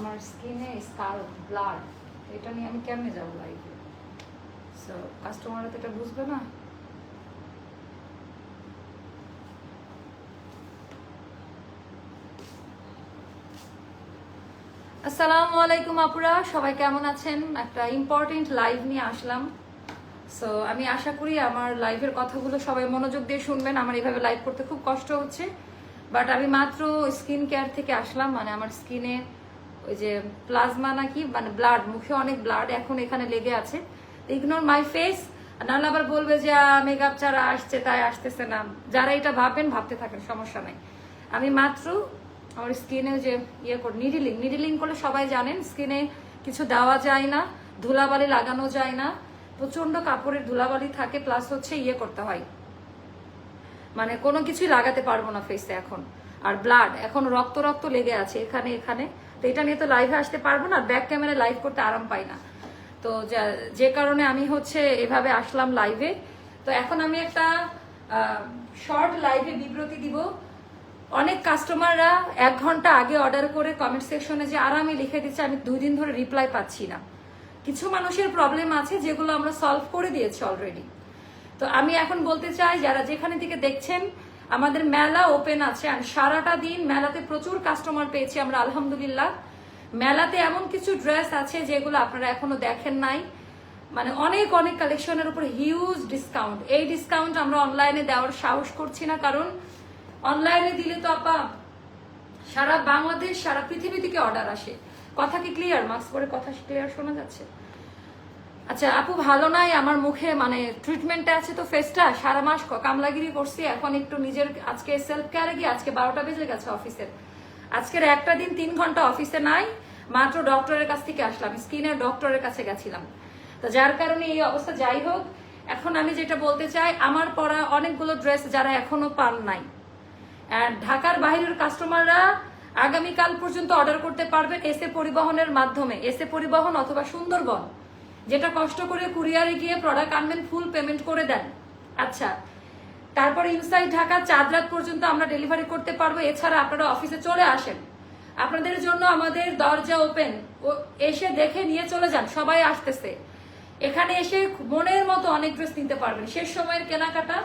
আমার স্কিনে স্কার ব্লাড, এটা নিয়ে আমি কেমনে যাবো লাইফে? সো কাস্টমাররা তো এটা বুঝবে না। আসসালামু আলাইকুম আপুরা, সবাই কেমন আছেন? একটা ইম্পর্টেন্ট লাইভ নিয়ে আসলাম। সো আমি আশা করি আমার লাইভের কথাগুলো সবাই মনোযোগ দিয়ে শুনবেন। আমার এইভাবে লাইভ করতে খুব কষ্ট হচ্ছে, বাট আমি মাত্র স্কিন কেয়ার থেকে আসলাম। মানে আমার স্কিনে ওই যে প্লাজমা নাকি মানে ব্লাড, মুখে অনেক ব্লাড এখন এখানে লেগে আছে। ইগনোর মাই ফেস, নাহলে আবার বলবে যে মেকআপ ছাড়া আসছে তাই আসতেছে না। যারা এটা ভাববেন ভাবতে থাকেন, সমস্যা নাই। আমি মাত্র আমার স্কিনে যে নিডিলিং করলে সবাই জানেন স্কিনে কিছু দেওয়া যায় না, ধুলাবালি লাগানো যায় না, প্রচন্ড কাপড়ের ধুলাবালি থাকে, প্লাস হচ্ছে করতে হয়, মানে কোনো কিছুই লাগাতে পারবো না ফেসে এখন। আর ব্লাড এখন রক্ত রক্ত লেগে আছে এখানে এখানে। তো এটা নিয়ে তো লাইভে আসতে পারবো না, ব্যাক ক্যামেরায় লাইভ করতে আরাম পাই না। তো যে কারণে আমি হচ্ছে এভাবে আসলাম লাইভে। তো এখন আমি একটা শর্ট লাইভে বিবৃতি দিব। অনেক কাস্টমাররা 1 ঘন্টা আগে অর্ডার করে কমেন্ট সেকশনে যে আরামে লিখে দিচ্ছে, আমি 2 দিন ধরে রিপ্লাই পাচ্ছি না। কিছু মানুষের প্রবলেম আছে যেগুলো আমরা সলভ করে দিয়েছি অলরেডি। তো আমি এখন বলতে চাই, যারা যেখানে থেকে দেখছেন, আমাদের মেলা ওপেন আছে আর সারাটা দিন মেলাতে প্রচুর কাস্টমার পেয়েছি আমরা আলহামদুলিল্লাহ। মেলাতে এমন কিছু ড্রেস আছে যেগুলো আপনারা এখনো দেখেন নাই, মানে অনেক অনেক কালেকশনের উপর হিউজ ডিসকাউন্ট। এই ডিসকাউন্ট আমরা অনলাইনে দেওয়ার সাহস করছি না, কারণ অনলাইনে দিলে তো আপা সারা বাংলাদেশ সারা পৃথিবী থেকে অর্ডার আসে। কথা কি ক্লিয়ার? মাস্ক পরে কথা ক্লিয়ার শোনা যাচ্ছে? আচ্ছা আপু, ভালো নাই আমার মুখে, মানে ট্রিটমেন্টে আছে তো ফেসটা, সারা মাস কামলাগিরি করছি, এখন একটু নিজের আজকে সেলফ কেয়ারে গিয়ে আজকে 12টা বেজে গেছে অফিসের। আজকের একটা দিন 3 ঘন্টা অফিসে নাই, মাত্র ডক্টরের কাছ থেকে আসলাম, স্কিনের ডক্টরের কাছে গেছিলাম। তো যার কারণে এই অবস্থা। যাই হোক, এখন আমি যেটা বলতে চাই, আমার পরা অনেকগুলো ড্রেস যারা এখনো পান নাই, ঢাকার বাইরের কাস্টমাররা আগামীকাল পর্যন্ত অর্ডার করতে পারবেন এসএ পরিবহনের মাধ্যমে। এসএ পরিবহন অথবা সুন্দরবন, যেটা কষ্ট করে কুরিয়ারে গিয়ে প্রোডাক্ট আনবেন, ফুল পেমেন্ট করে দেন। আচ্ছা, তারপরে ইনসাইড ঢাকা 4 রাত পর্যন্ত আমরা ডেলিভারি করতে পারবো। এছাড়া আপনারা অফিসে চলে আসেন, আপনাদের জন্য আমাদের দরজা ওপেন, এসে দেখে নিয়ে চলে যান। সবাই আসতেছে, এখানে এসে মনের মতো অনেক ড্রেস নিতে পারবেন। শেষ সময়ের কেনাকাটা।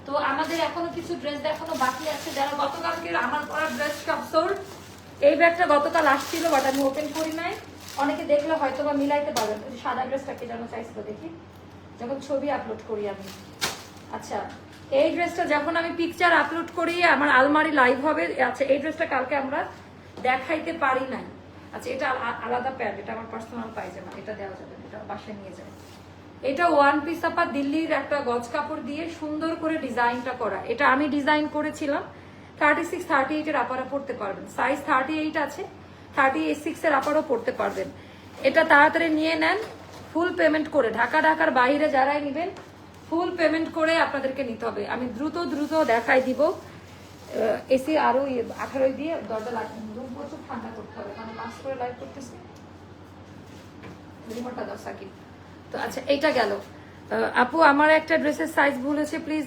তো আমাদের এখনো কিছু ড্রেস দেখানো বাকি আছে। যারা গতকালকে আমার পরা ড্রেস সব সোল্ড। এই ব্যাগটা গতকাল আসছিল, বাট আমি ওপেন করি নাই। অনেকে দেখলে হয়তো বা মিলাইতে পারবেন। সাদা ড্রেসটাকে যেন চাইছিল, দেখি যখন ছবি আপলোড করি আমি। আচ্ছা, এই ড্রেসটা যখন আমি পিকচার আপলোড করি আমার আলমারি লাইভ হবে। আচ্ছা, এই ড্রেসটা কালকে আমরা দেখাইতে পারি নাই। আচ্ছা, এটা আলাদা প্যান্ট, এটা আমার পার্সোনাল পায়জামা, এটা দেওয়া যাবে, এটা বাসায় নিয়ে যায়। এটা ওয়ান পিস আপা, দিল্লির একটা গজ কাপড় দিয়ে সুন্দর করে ডিজাইনটা করা। এটা আমি ডিজাইন করেছিলাম। 36, 38 এর আপারা পড়তে পারবেন, সাইজ 38 আছে, 36 এর আপারও পড়তে পারবেন। এটা তাড়াতাড়ি নিয়ে নেন, ফুল পেমেন্ট করে। ঢাকার বাইরে যারাই নেবেন ফুল পেমেন্ট করে আপনাদেরকে নিতে হবে। আমি দ্রুত দেখাই দিব। এসি আরো 18 দিয়ে দরজা লাগবে, রুম প্রচুর ঠান্ডা করতে হবে, মানে মাস্ক করে লাইভ করতেছি। রিমোটটা দাও সাকিব। তো আচ্ছা, এইটা গেল। আপু, আমার একটা ড্রেসের সাইজ ভুল হয়েছে, প্লিজ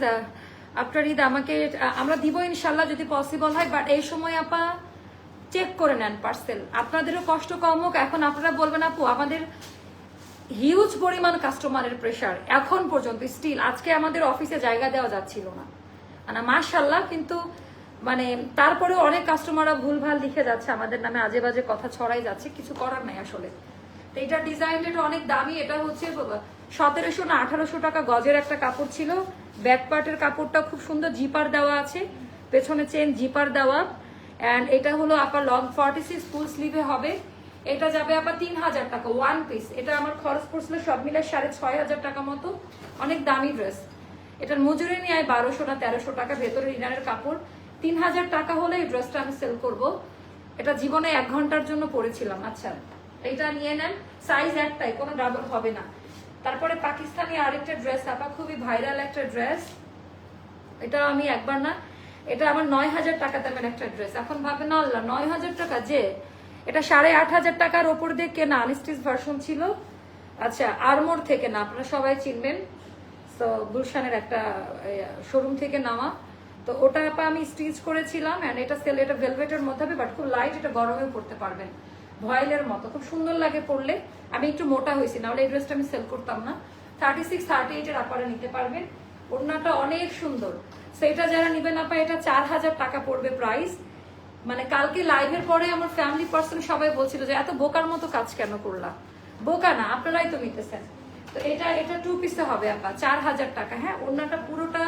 আফটার ঈদ আমাকে আমরা দিব ইনশাল্লাহ যদি পসিবল হয়। বাট এই সময় আপা চেক করে নেন পার্সেল, আপনাদেরও কষ্ট কম হোক। এখন আপনারা বলবেন আপু আমাদের হিউজ পরিমাণ কাস্টমারের প্রেশার, এখন পর্যন্ত স্টিল আজকে আমাদের অফিসে জায়গা দেওয়া যাচ্ছিল না, মানে মাশাআল্লাহ। কিন্তু মানে তারপরে অনেক কাস্টমাররা ভুলভাল লিখে যাচ্ছে আমাদের নামে, আজে বাজে কথা ছড়াই যাচ্ছে, কিছু করার নাই আসলে। তো এটা ডিজাইন, এটা অনেক দামি। এটা হচ্ছে 1700 না 1800 টাকা গজের একটা কাপড় ছিল। ব্যাক পার্টের কাপড়টা খুব সুন্দর, জিপার দেওয়া আছে, পেছনে চেন জিপার দেওয়া। অ্যান্ড এটা হলো আপনার লং 46 ফুল স্লিভে হবে। এটা যাবে আপনার 3000 টাকা ওয়ান পিস। এটা আমার খরচ পড়ছিল সব মিলে 6500 টাকা মতো। অনেক দামি ড্রেস। এটার মজুরি নিয়ে 1200 না 1300 টাকা, ভেতরের ইনারের কাপড়। 3000 টাকা হলে এই ড্রেসটা আমি সেল করব। এটা জীবনে 1 ঘন্টার জন্য পরেছিলাম। আচ্ছা, এটা নিয়ে নেন, সাইজ একটাই, কোনো ডাবল হবে না। তারপরে পাকিস্তানি আরেকটা ড্রেস আপা, খুবই ভাইরাল একটা ড্রেস। এটা আমি একবার না, এটা আমার 9000 টাকা দামের একটা ড্রেস। এখন ভাবেন আল্লাহ 9000 টাকা, যে এটা 8500 টাকার ওপর দিয়ে কেনা, আনস্টিচ ভার্সন ছিল। আচ্ছা, আরমোর থেকে না, আপনারা সবাই চিনবেন, তো গুলশানের একটা শোরুম থেকে নেওয়া। তো ওটা আপা আমি স্টিচ করেছিলাম, অ্যান্ড এটা সেল, এটা ভেলভেটের মধ্যে হবে, বাট খুব লাইট, এটা গরমেও পড়তে পারবেন, ভয়েলের মতো খুব সুন্দর লাগে পরলে। আমি একটু মোটা হয়েছি, নাহলে এই ড্রেসটা আমি সেল করতাম না। 36, 38 আপনারা নিতে পারবেন। ওড়নাটা অনেক সুন্দর। সেটা যারা নিবেন আপা, এটা 4000 টাকা পড়বে প্রাইস। মানে কালকে লাইভের পরে আমার ফ্যামিলি পার্সন সবাই বলছিল যে এত বোকার মতো কাজ কেন করলা। বোকা না, আপনারাই তো নিতেছেন। তো এটা 2 পিসে হবে আপা, 4000 টাকা। হ্যাঁ, ওড়নাটা পুরোটা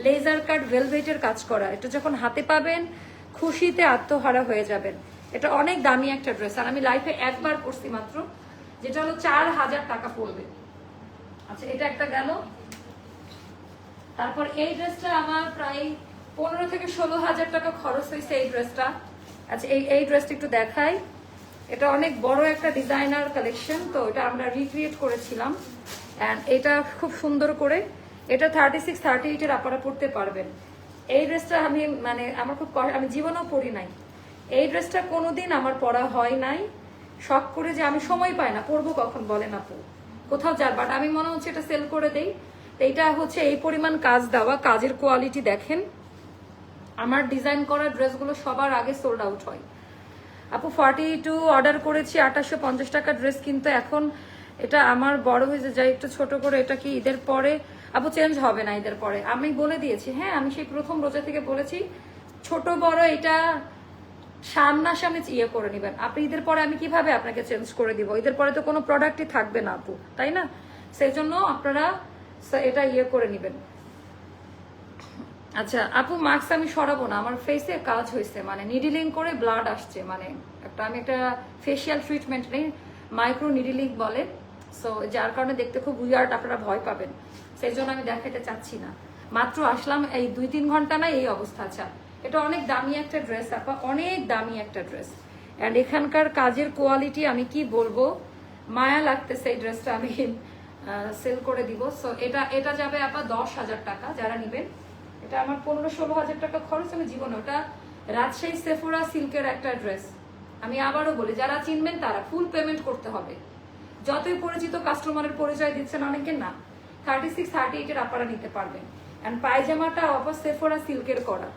লেজার কাট ভেলভেটের কাজ করা। এটা যখন হাতে পাবেন খুশিতে আত্মহারা হয়ে যাবেন। এটা অনেক দামি একটা ড্রেস, আর আমি লাইফে একবার পরছি মাত্র, যেটা হলো 4000 টাকা পড়বে। আচ্ছা, এটা একটা গেল। তারপর এই ড্রেসটা আমার প্রায় 15 থেকে 16,000 টাকা খরচ হয়েছে এই ড্রেসটা। আচ্ছা, এই ড্রেসটা একটু দেখাই। এটা অনেক বড় একটা ডিজাইনার কালেকশন, তো এটা আমরা রিক্রিয়েট করেছিলাম, অ্যান্ড এটা খুব সুন্দর করে, এটা 36, 38 এর আপনারা পড়তে পারবেন। এই ড্রেসটা আমি মানে আমার খুব আমি জীবনেও পরি নাই। এই ড্রেসটা কোনোদিন আমার পরা হয় নাই, শখ করে যে আমি সময় পাই না, পরবো কখন বলেন আপু, কোথাও যার, বাট আমি মনে হচ্ছে এটা সেল করে দেই। এইটা হচ্ছে এই পরিমাণ কাজ দেওয়া, কাজের কোয়ালিটি দেখেন। আমার ডিজাইন করা ড্রেসগুলো সবার আগে সোল্ড আউট হয় আপু। 42 অর্ডার করেছি 2850 টাকা ড্রেস, কিন্তু এখন এটা আমার বড় হয়ে যায়, একটু ছোট করে। এটা কি ঈদের পরে আপু চেঞ্জ হবে না? ঈদের পরে আমি বলে দিয়েছি। হ্যাঁ, আমি সেই প্রথম রোজা থেকে বলেছি ছোট বড় এটা সামনাসামনি ইয়ে করে নেবেন আপনি। ঈদের পরে আমি কিভাবে আপনাকে চেঞ্জ করে দিব? ঈদের পরে তো কোনো প্রোডাক্টই থাকবে না আপু, তাই না? সেই জন্য আপনারা এটা ইয়ে করে নেবেন। আচ্ছা আপু, মাস্ক আমি সরাবো না, আমার ফেসে কাজ হয়েছে, মানে নিডিলিং করে ব্লাড আসছে, মানে আমি একটা ফেসিয়াল ট্রিটমেন্ট নেই, মাইক্রো নিডিলিং বলে। সো যার কারণে দেখতে খুব উইয়ার্ড, আপনারা ভয় পাবেন, সেই জন্য আমি দেখাতে চাচ্ছি না। মাত্র আসলাম, এই 2-3 ঘন্টা না এই অবস্থা। আচ্ছা, এটা অনেক দামি একটা ড্রেস আপা, অনেক দামি একটা ড্রেস, অ্যান্ড এখানকার কাজের কোয়ালিটি আমি কি বলবো, মায়া লাগতেছে। এই ড্রেসটা আমি সেল করে দিব। সো এটা যাবে আপা 10,000 টাকা যারা নিবেন। এটা আমার 15-16,000 টাকা খরচ আমি জীবনে। ওটা রাজশাহী সেফোরা সিল্কের একটা ড্রেস। আমি আবারও বলি, যারা চিনবেন তারা ফুল পেমেন্ট করতে হবে। যতই পরিচিত কাস্টমারের পরিচয় দিচ্ছেন অনেকে, না 36, 38 এর আপনারা নিতে পারবেন। অ্যান্ড পায়জামাটা অপর সেফোরা সিল্কের করা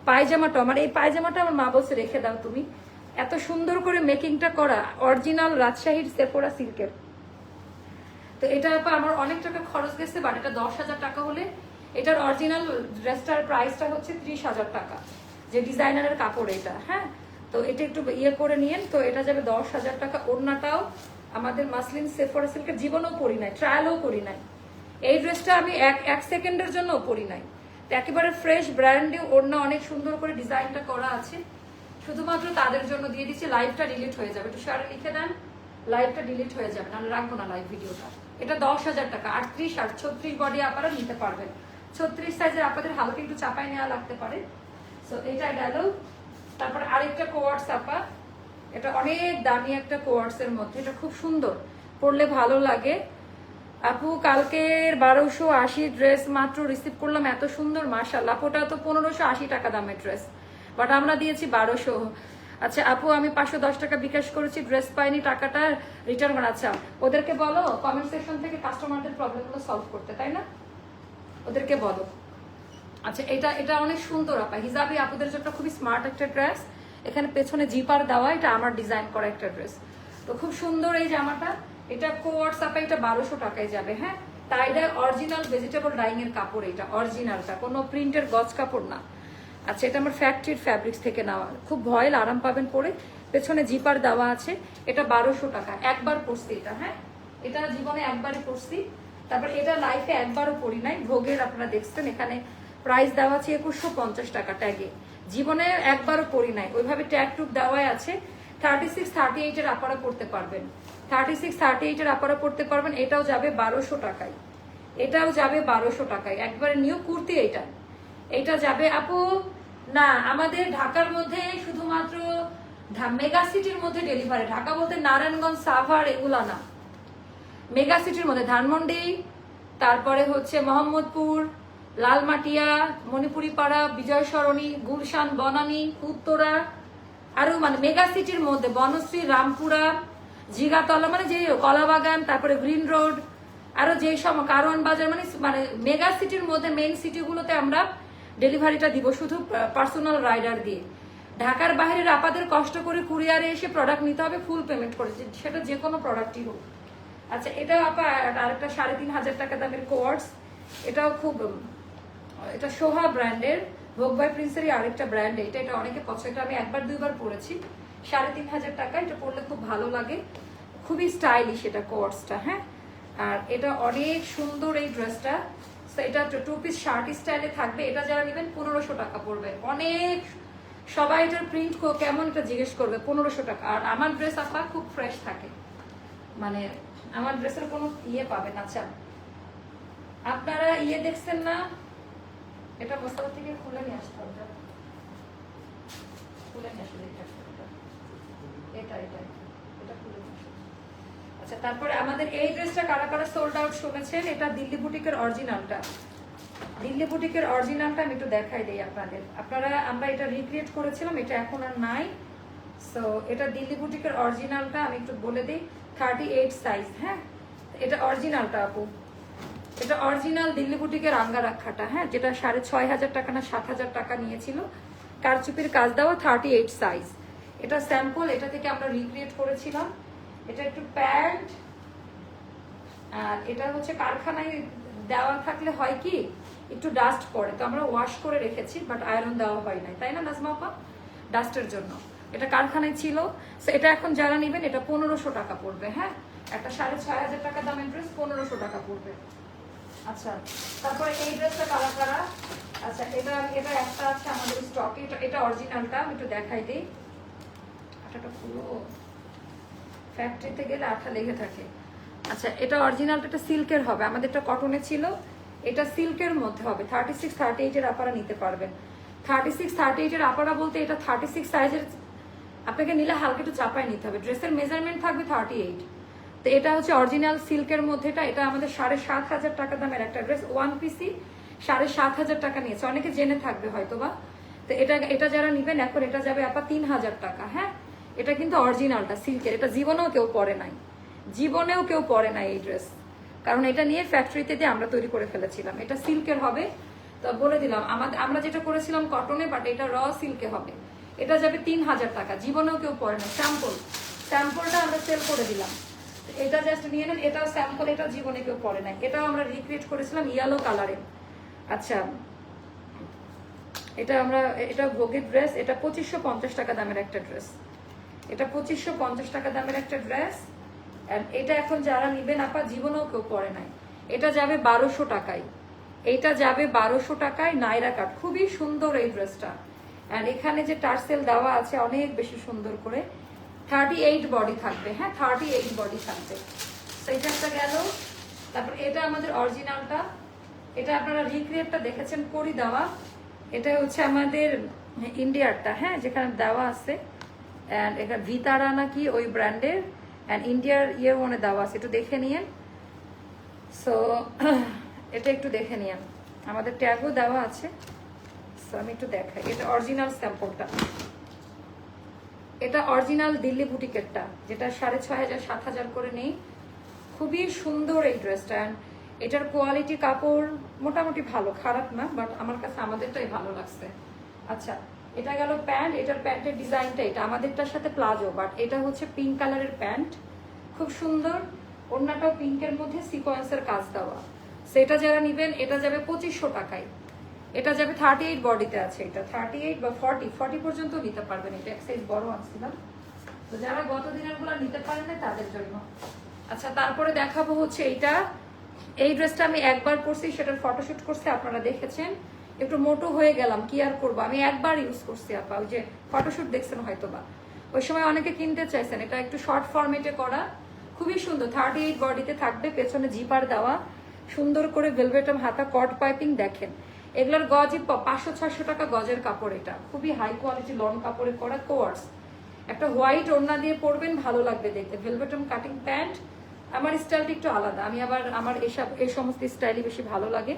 পায়জামাটা, আমার এই পায়জামাটা আমার মা বলছে রেখে দাও তুমি, এত সুন্দর করে মেকিংটা করা, অরিজিনাল রাজশাহীর সেফোরা সিল্কের। তো এটা আমার অনেক টাকা খরচ গেছে, বাট এটা 10,000 টাকা হলে এটার অরিজিনাল ড্রেসটার প্রাইসটা হচ্ছে 30,000 টাকা, যে ডিজাইনারের কাপড় এটা। হ্যাঁ, তো এটা একটু ইয়ে করে নিয়েন। তো এটা যাবে 10,000 টাকা। ওড়নাটাও আমাদের মাসলিন সেফোরা সিল্কের, জীবনেও পরি নাই, ট্রায়ালও করি নাই। এই ড্রেসটা আমি এক সেকেন্ডের জন্য পরি নাই। তো একেবারে ফ্রেশ ব্র্যান্ড নিউ ওড়না, অনেক সুন্দর করে ডিজাইনটা করা আছে, শুধুমাত্র তাদের জন্য দিয়ে দিচ্ছি। লাইভটা ডিলিট হয়ে যাবে, একটু শেয়ারে লিখে দেন, লাইভটা ডিলিট হয়ে যাবে, নাহলে রাখবো না লাইভ ভিডিওটা। এটা 10,000 টাকা। 38 আর 36 বডি আপনারা নিতে পারবেন। 36 সাইজের আপনাদের হালকা একটু চাপাই নেওয়া লাগতে পারে। সো এটা গেল। তারপর আরেকটা কোয়ার্টস আপা, এটা অনেক দামি একটা কোয়ার্টস এর মধ্যে, এটা খুব সুন্দর, পরলে ভালো লাগে আপু। কালকের 1280 ড্রেস মাত্র রিসিভ করলাম, এত সুন্দর মাশাআল্লাহ। ওটা তো 1580 টাকা দামের ড্রেস, বাট আমরা দিয়েছি 1200। আচ্ছা আপু, আমি 510 টাকা বিকাশ করেছি, ড্রেস পাইনি, টাকাটা রিটার্ন করা। আচ্ছা, ওদেরকে বলো কমেন্ট সেকশন থেকে কাস্টমারদের প্রবলেমগুলো সলভ করতে, তাই না? ওদেরকে বলো। আচ্ছা, এটা অনেক সুন্দর আপা, হিজাবি আপুদের জন্য খুবই স্মার্ট একটা ড্রেস। এখানে পেছনে জিপার দেওয়া, এটা আমার ডিজাইন করা একটা ড্রেস, তো খুব সুন্দর এই জামাটা। এটা কোয়ার্টস আপা, এটা 1200 টাকায় যাবে। হ্যাঁ, তাই এটা অরিজিনাল ভেজিটেবল ডাইং এর কাপড়, এটা অরিজিনালটা, কোনো প্রিন্টের গজ কাপড় না। আচ্ছা, এটা আমার ফ্যাক্টরির ফ্যাব্রিক্স থেকে নেওয়া, খুব ভয়েল, আরাম পাবেন পরে, পেছনে জিপার দেওয়া আছে। এটা 1200 টাকা, একবার পরছি এটা। হ্যাঁ, এটা জীবনে একবারই পরছি। তারপর এটা লাইফে একবারও পরি নাই, ভোগের আপনারা দেখছেন এখানে প্রাইস দেওয়া আছে 2150 টাকা ট্যাগে, জীবনে একবারও পরি নাই, ওইভাবে ট্যাগ টুক দেওয়াই আছে। 36, 38 এর আপনারা পড়তে পারবেন, 36, 38 এর আপনারা পড়তে পারবেন। এটাও যাবে 1200 টাকায়, এটাও যাবে 1200 টাকায়, একবারে নিউ কুর্তি। এটা যাবে আপু না আমাদের ঢাকার মধ্যে, শুধুমাত্র মেগা সিটির মধ্যে ডেলিভারি। ঢাকা বলতে নারায়ণগঞ্জ, সাভার এগুলা না, মেগা সিটির মধ্যে ধানমন্ডি, তারপরে হচ্ছে মোহাম্মদপুর, লালমাটিয়া, মণিপুরি পাড়া, বিজয় সরণি, গুলশান, বনানী, উত্তরা, আরো মানে মেগা সিটির মধ্যে বনশ্রী, রামপুরা, জিগাতলা, মানে যে কলাবাগান, তারপরে গ্রিন রোড, আরো যে সব কারওয়ান বাজার, মানে মেগা সিটির মধ্যে মেইন সিটিগুলোতে আমরা ডেলিভারিটা দিব শুধু পার্সোনাল রাইডার দিয়ে। ঢাকার বাইরের আপাদের কষ্ট করে কুরিয়ারে এসে প্রোডাক্ট নিতে হবে ফুল পেমেন্ট করে, সেটা যে কোনো প্রোডাক্টই হোক। আচ্ছা, এটা আপা আরেকটা 3,500 টাকা দামের কোয়ার্টস, এটাও খুব, এটা সোহা ব্র্যান্ডের, ভোগ বাই প্রিন্সেরই আরেকটা ব্র্যান্ড। এটা অনেকে পছন্দ, এটা আমি একবার দুইবার পরেছি। 3,500 টাকা, এটা পরলে খুব ভালো লাগে, খুবই স্টাইলিশ এটা কোয়ার্টসটা। হ্যাঁ, আর এটা অনেক সুন্দর এই ড্রেসটা। এটা 2 পিস শার্ট স্টাইলে থাকবে। এটা যারা নেবেন 1500 টাকা পড়বে। অনেক সবাই এটার প্রিন্ট কেমন এটা জিজ্ঞেস করবে, 1500 টাকা। আর আমার ড্রেস আপা খুব ফ্রেশ থাকে, মানে আমার ড্রেসের কোনো ইয়ে পাবেন। আচ্ছা, আপনারা ইয়ে দেখছেন না, এটা বস্তা থেকে খুলে নিয়ে আসতে হবে, খুলে নিয়ে আসলে এটা এটা এটা খুলে নিয়ে আসলে। আচ্ছা, তারপরে আমাদের এই ড্রেসটা কারা কারা সোল্ড আউট শুনেছেন, এটা দিল্লি বুটিকের অরিজিনালটা। দিল্লি বুটিকের অরিজিনালটা আমি একটু দেখাই দিই আপনাদের। আমরা এটা রিক্রিয়েট করেছিলাম, এটা এখন আর নাই। সো এটা দিল্লি বুটিকের অরিজিনালটা আমি একটু বলে দিই, 38 সাইজ। হ্যাঁ, এটা অরিজিনালটা আপু, এটা অরিজিনাল দিল্লি বুটিকের আঙ্গা রাখাটা। হ্যাঁ, যেটা 6,500 টাকা না 7,000 টাকা নিয়েছিল, কারচুপির কাজ দেওয়া, 38 সাইজ। এটা স্যাম্পল, এটা থেকে আমরা রিক্রিয়েট করেছিলাম। এটা একটু প্যান্ট, আর এটা হচ্ছে কারখানায় দেওয়া থাকলে হয় কি একটু ডাস্ট পড়ে, তো আমরা ওয়াশ করে রেখেছি, বাট আয়রন দেওয়া হয় নাই, তাই না নাজমা আপা, ডাস্টের জন্য। এটা কারখানায় ছিল। সো এটা এখন যারা নেবেন এটা 1500 টাকা পড়বে। হ্যাঁ, একটা 6,500 টাকা দামের ড্রেস 1500 টাকা পড়বে। আচ্ছা, তারপরে এই ড্রেসটা কালার কারা। আচ্ছা, এটা এটা একটা আছে আমাদের স্টকে, এটা অরিজিনালটা আমি একটু দেখাই দিই। আঠাটা পুরো ফ্যাক্টরিতে গেলে আঠা লেগে থাকে। আচ্ছা, এটা অরিজিনালটা, এটা সিল্কের হবে, আমাদেরটা কটনে ছিল, এটা সিল্কের মধ্যে হবে। 36, 38 এর আপারা নিতে পারবেন। 36, 38 এর আপারা বলতে এটা 36 সাইজের, আপনাকে নিলে হালকা একটু চাপায় নিতে হবে। ড্রেসের মেজারমেন্ট থাকবে 38। তো এটা হচ্ছে অরিজিনাল সিল্কের মধ্যে। এটা আমাদের 7,500 টাকা দামের একটা ড্রেস, ওয়ান পিসি 7,500 টাকা নিয়েছে, অনেকে জেনে থাকবে হয়তোবা। তো এটা যারা নিবেন এখন এটা যাবে আপা 3,000 টাকা। হ্যাঁ, এটা কিন্তু অরিজিনালটা সিল্কের, এটা জীবনেও কেউ পরে নাই, জীবনেও কেউ পরে নাই এই ড্রেস, কারণ এটা নিয়ে ফ্যাক্টরিতে দিয়ে আমরা তৈরি করে ফেলেছিলাম। এটা সিল্কের হবে, তো বলে দিলাম আমরা যেটা করেছিলাম কটনে, বাট এটা র সিল্কে হবে। এটা যাবে 3,000 টাকা, জীবনেও কেউ পরে না। স্যাম্পলটা আমরা সেল করে দিলাম, এটা জাস্ট নিয়ে নেন। এটাও স্যাম্পল, এটা জীবনে কেউ পরে নাই। এটাও আমরা রিক্রিয়েট করেছিলাম ইয়েলো কালারে। আচ্ছা, এটা ভোগের ড্রেস, এটা 2550 টাকা দামের একটা ড্রেস, এটা 2550 টাকা দামের একটা ড্রেস। এটা এখন যারা নিবেন আপা জীবনেও কেউ পরে নাই, এটা যাবে 1200 টাকায়। এইটা যাবে 1200 টাকায়, নাইরা কাট, খুবই সুন্দর এই ড্রেসটা। আর এখানে যে টার্সেল দেওয়া আছে অনেক বেশি সুন্দর করে, 38 বডি থাকবে। হ্যাঁ, 38 বডি থাকবে। সেইটা একটা গেল। তারপর এটা আমাদের অরিজিনালটা, এটা আপনারা রিক্রিয়েটটা দেখেছেন করি দেওয়া, এটা হচ্ছে আমাদের ইন্ডিয়ারটা। হ্যাঁ, যেখানে দেওয়া আছে, অ্যান্ড এটা ভিতারা নাকি ওই ব্র্যান্ডের, অ্যান্ড ইন্ডিয়ার ইয়ে মনে দেওয়া আছে, একটু দেখে নিয়েন। সো এটা একটু দেখে নিয়েন, আমাদের ট্যাগও দেওয়া আছে। সো আমি একটু দেখাই, এটা অরিজিনাল স্যাম্পলটা, এটা অরিজিনাল দিল্লি বুটিকেরটা, যেটা 6,500 7,000 করে নেই। খুবই সুন্দর এই ড্রেসটা, এটার কোয়ালিটি কাপড় মোটামুটি ভালো, খারাপ না, বাট আমার কাছে আমাদেরটাই ভালো লাগছে। আচ্ছা, এটা গেল প্যান্ট, এটার প্যান্টের ডিজাইনটা এটা আমাদেরটার সাথে প্লাজো, বাট এটা হচ্ছে পিঙ্ক কালারের প্যান্ট, খুব সুন্দর। ওড়নাটাও পিঙ্কের মধ্যে সিকোয়েন্সের কাজ দেওয়া। সেটা যারা নিবেন এটা যাবে 2500 টাকায়। এটা যাবে 38 বডিতে আছে, এটা 38 বা 40 পর্যন্ত নিতে পারবেন। এটা এক সাইজ বড় আনছিলাম, তো যারা গত দিনের গুলো নিতে পারেন না তাদের জন্য। আচ্ছা, তারপরে দেখাবো হচ্ছে এইটা, এই ড্রেসটা আমি একবার পরছি, সেটার ফটোশুট করছি, আপনারা দেখেছেন। একটু মোটো হয়ে গেলাম, কি আর করবো, আমি একবার ইউজ করছি আপা, ওই যে ফটোশুট দেখছেন হয়তোবা, ওই সময় অনেকে কিনতে চাইছেন। এটা একটু শর্ট ফরম্যাটে করা, খুবই সুন্দর, 38 বডিতে থাকবে, পেছনে জিপার দেওয়া, সুন্দর করে ভেলভেটম হাতা, কট পাইপিং। দেখেন এগুলোর গজই 500-600 টাকা গজের কাপড়, এটা খুবই হাই কোয়ালিটি লং কাপড়ে করা কোয়ার্স। একটা হোয়াইট ওড়না দিয়ে পরবেন, ভালো লাগবে দেখতে। ভেলভেটম কাটিং প্যান্ট, আমার স্টাইলটা একটু আলাদা, আমি আবার আমার এই সমস্ত স্টাইলই বেশি ভালো লাগে।